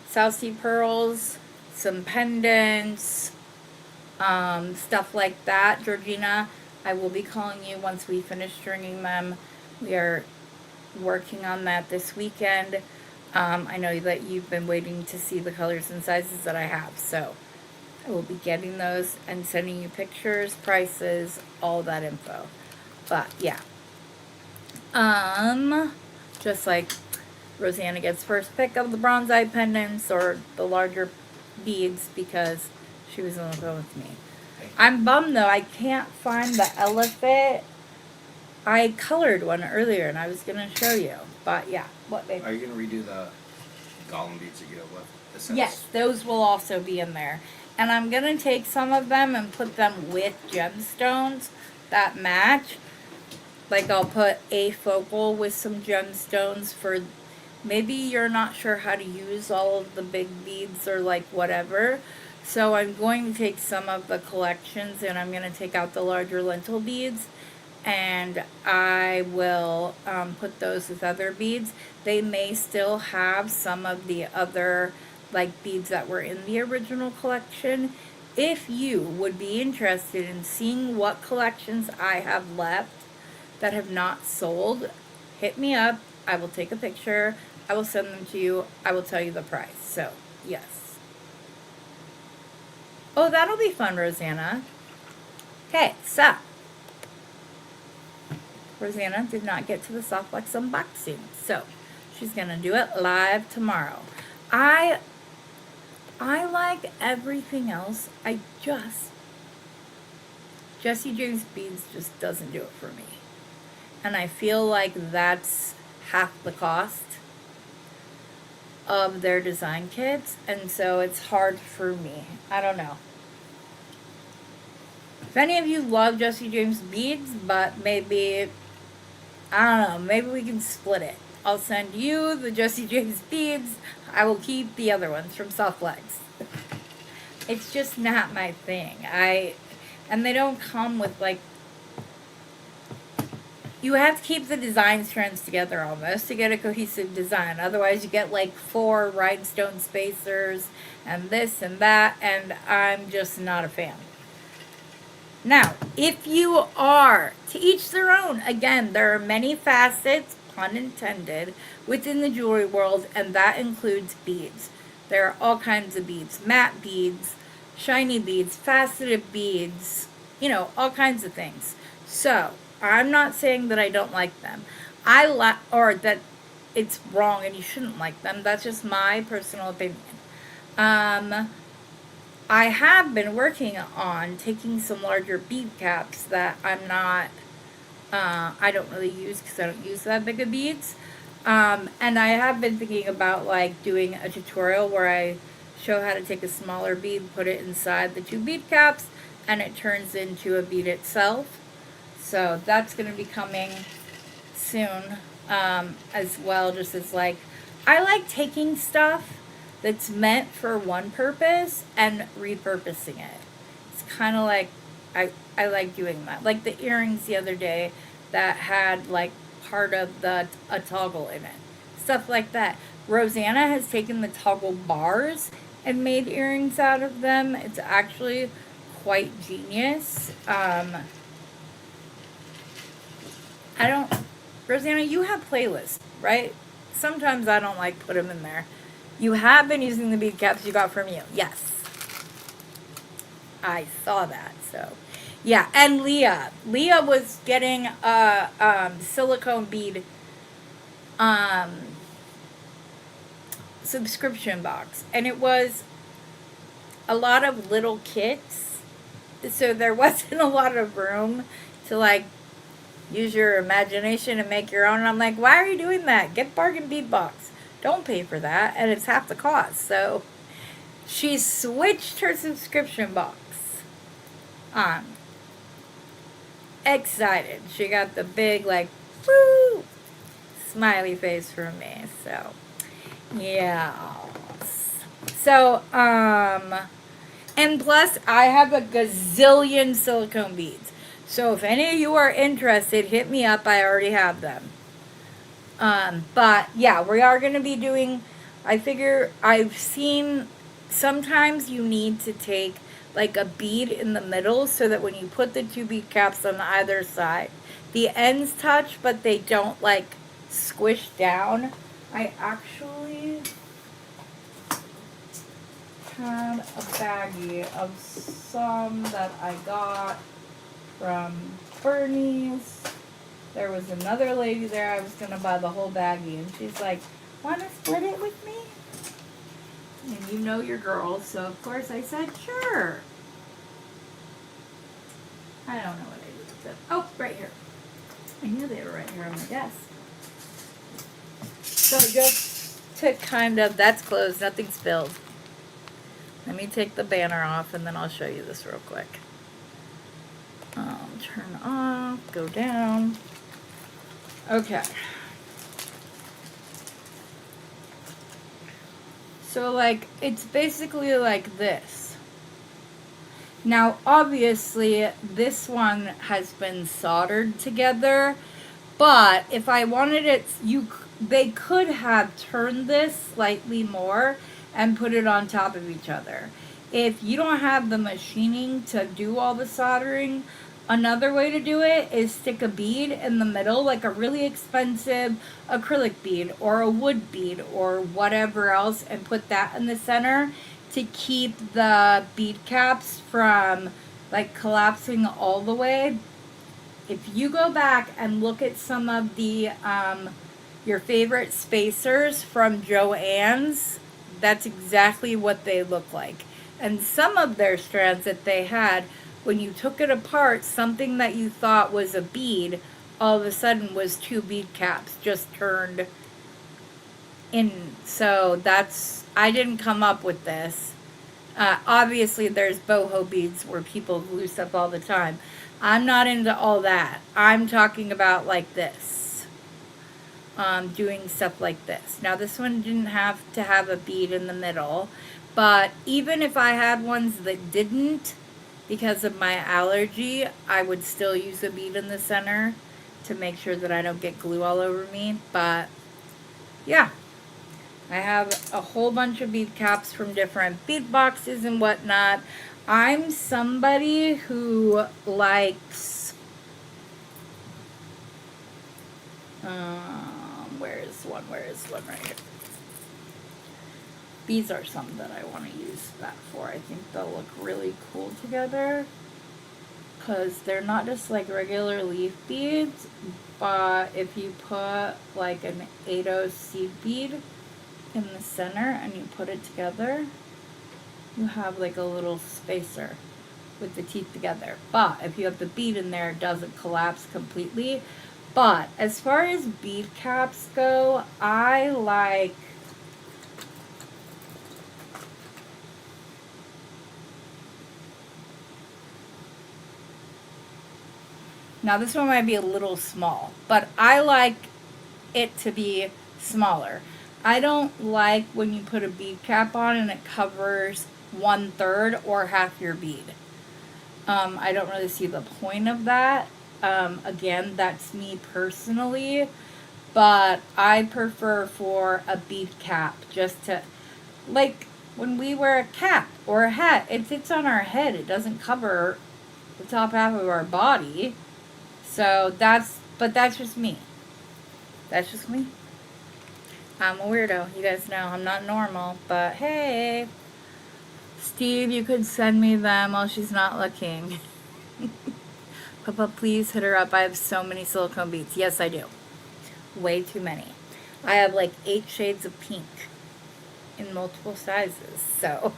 South Sea Pearls, some pendants, stuff like that. Georgina, I will be calling you once we finish stringing them. We are working on that this weekend. I know that you've been waiting to see the colors and sizes that I have, so I will be getting those and sending you pictures, prices, all that info. But yeah, just like Rosanna gets first pick of the bronze eye pendants or the larger beads because she was on the phone with me. I'm bummed though, I can't find the elephant. I colored one earlier and I was going to show you. But yeah, what babe? Are you going to redo the Gollum beads that you have left? Yes, those will also be in there. And I'm going to take some of them and put them with gemstones that match. Like I'll put a focal with some gemstones for maybe you're not sure how to use all of the big beads or like whatever. So I'm going to take some of the collections and I'm going to take out the larger lentil beads and I will put those with other beads. They may still have some of the other like beads that were in the original collection. If you would be interested in seeing what collections I have left that have not sold, hit me up. I will take a picture. I will send them to you. I will tell you the price. So, yes. Oh, that'll be fun, Rosanna. Okay, so Rosanna did not get to the Softflex unboxing, so she's gonna do it live tomorrow. I like everything else. Jessie James Beads just doesn't do it for me. And I feel like that's half the cost of their design kits, and so it's hard for me. I don't know. If any of you love Jessie James Beads, but maybe, I don't know, maybe we can split it. I'll send you the Jessie James Beads. I will keep the other ones from Softflex. It's just not my thing. And they don't come with like, you have to keep the design strands together almost to get a cohesive design. Otherwise you get like 4 rhinestone spacers and this and that, and I'm just not a fan. Now, if you are, to each their own. Again, there are many facets, pun intended, within the jewelry world, and that includes beads. There are all kinds of beads. Matte beads, shiny beads, faceted beads, you know, all kinds of things. So, I'm not saying that I don't like them. Or that it's wrong and you shouldn't like them. That's just my personal opinion. I have been working on taking some larger bead caps that I'm not, I don't really use because I don't use that big of beads. And I have been thinking about like doing a tutorial where I show how to take a smaller bead, put it inside the 2 bead caps, and it turns into a bead itself. So that's going to be coming soon as well, just as like, I like taking stuff that's meant for one purpose and repurposing it. It's kind of like, I like doing that. Like the earrings the other day that had like part of a toggle in it. Stuff like that. Rosanna has taken the toggle bars and made earrings out of them. It's actually quite genius. Rosanna, you have playlists, right? Sometimes I don't like put them in there. You have been using the bead caps you got from you. Yes. I saw that, so. Yeah, and Leah. Leah was getting a silicone bead subscription box. And it was a lot of little kits. So there wasn't a lot of room to like use your imagination and make your own. And I'm like, why are you doing that? Get bargain bead box. Don't pay for that. And it's half the cost. So she switched her subscription box on. Excited. She got the big like, woo, smiley face from me. So, yeah. So, and plus I have a gazillion silicone beads. So if any of you are interested, hit me up. I already have them. But yeah, we are going to be doing, I figure I've seen sometimes you need to take like a bead in the middle so that when you put the 2 bead caps on either side, the ends touch, but they don't like squish down. I actually had a baggie of some that I got from Bernie's. There was another lady there. I was going to buy the whole baggie. And she's like, want to split it with me? And you know your girl. So, of course, I said, sure. I don't know what I did with them. Oh, right here. I knew they were right here on my desk. So, just to kind of, that's closed. Nothing spilled. Let me take the banner off and then I'll show you this real quick. Turn off, go down. Okay. So like, it's basically like this. Now, obviously, this one has been soldered together, but if I wanted it, they could have turned this slightly more and put it on top of each other. If you don't have the machining to do all the soldering, another way to do it is stick a bead in the middle, like a really expensive acrylic bead or a wood bead or whatever else, and put that in the center to keep the bead caps from like collapsing all the way. If you go back and look at some of the your favorite spacers from Joann's, that's exactly what they look like. And some of their strands that they had, when you took it apart, something that you thought was a bead all of a sudden was two bead caps just turned in. So that's, I didn't come up with this. Obviously there's boho beads where people glue stuff all the time. I'm not into all that. I'm talking about like this. Doing stuff like this. Now this one didn't have to have a bead in the middle, but even if I had ones that didn't, because of my allergy, I would still use a bead in the center to make sure that I don't get glue all over me. But yeah, I have a whole bunch of bead caps from different bead boxes and whatnot. I'm somebody who likes, where is one right here? These are some that I want to use that for. I think they'll look really cool together, because they're not just like regular leaf beads, but if you put like an 8/0 seed bead in the center and you put it together, you have like a little spacer with the teeth together. But if you have the bead in there, it doesn't collapse completely. But as far as bead caps go, I like now this one might be a little small, but I like it to be smaller. I don't like when you put a bead cap on and it covers 1/3 or half your bead. I don't really see the point of that. Again, that's me personally, but I prefer for a bead cap just to, like when we wear a cap or a hat, it sits on our head. It doesn't cover the top half of our body. So but that's just me. That's just me. I'm a weirdo. You guys know I'm not normal, but hey. Steve, you could send me them while she's not looking. Papa, please hit her up. I have so many silicone beads. Yes, I do. Way too many. I have like 8 shades of pink in multiple sizes. So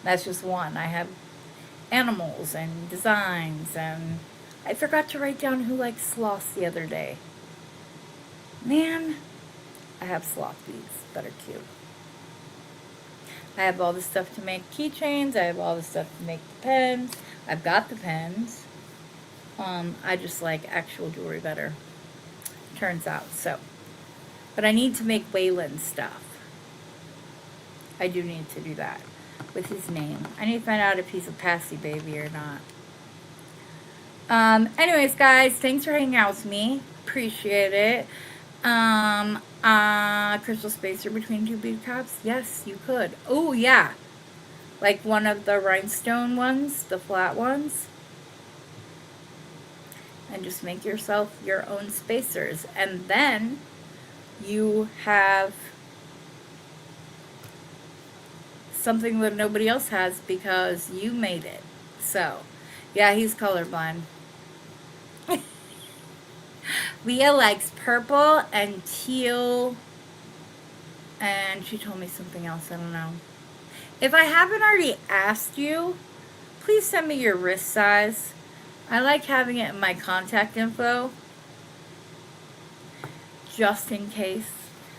that's just one. I have animals and designs, and I forgot to write down who likes sloths the other day. Man, I have sloth beads that are cute. I have all the stuff to make keychains. I have all the stuff to make the pens. I've got the pens. I just like actual jewelry better, turns out. So, but I need to make Waylon stuff. I do need to do that with his name. I need to find out if he's a Passy baby or not. Anyways, guys, thanks for hanging out with me. Appreciate it. Crystal spacer between 2 bead caps? Yes, you could. Oh, yeah. Like one of the rhinestone ones, the flat ones. And just make yourself your own spacers. And then you have something that nobody else has because you made it. So, yeah, he's colorblind. Leah likes purple and teal, and she told me something else, I don't know. If I haven't already asked you, please send me your wrist size. I like having it in my contact info, just in case.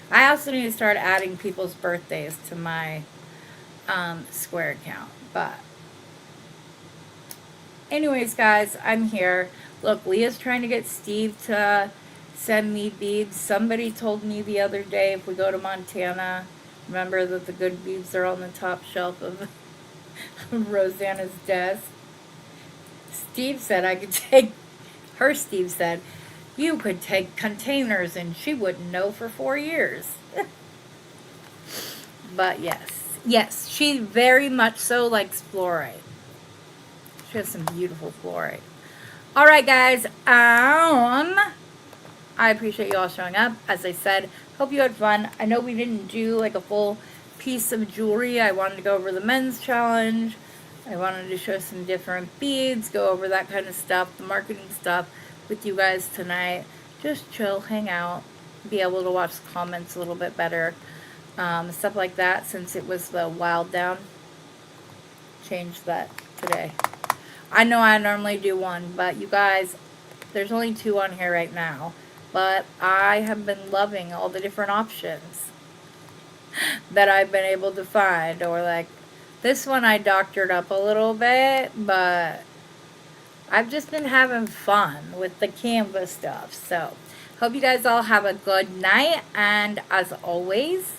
I also need to start adding people's birthdays to my square account. But anyways, guys, I'm here. Look, Leah's trying to get Steve to send me beads. Somebody told me the other day if we go to Montana, remember that the good beads are on the top shelf of Rosanna's desk. Steve said I could take, Steve said, you could take containers and she wouldn't know for 4 years. But yes, she very much so likes fluorite. She has some beautiful fluorite. All right, guys. I appreciate you all showing up. As I said, hope you had fun. I know we didn't do like a full piece of jewelry. I wanted to go over the men's challenge. I wanted to show some different beads, go over that kind of stuff, the marketing stuff with you guys tonight. Just chill, hang out, be able to watch the comments a little bit better. Stuff like that, since it was the wild down. Changed that today. I know I normally do one, but you guys, there's only 2 on here right now. But I have been loving all the different options that I've been able to find. Or like, this one I doctored up a little bit, but I've just been having fun with the canvas stuff. So, hope you guys all have a good night. And as always,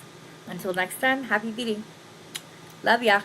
until next time, happy beading. Love ya.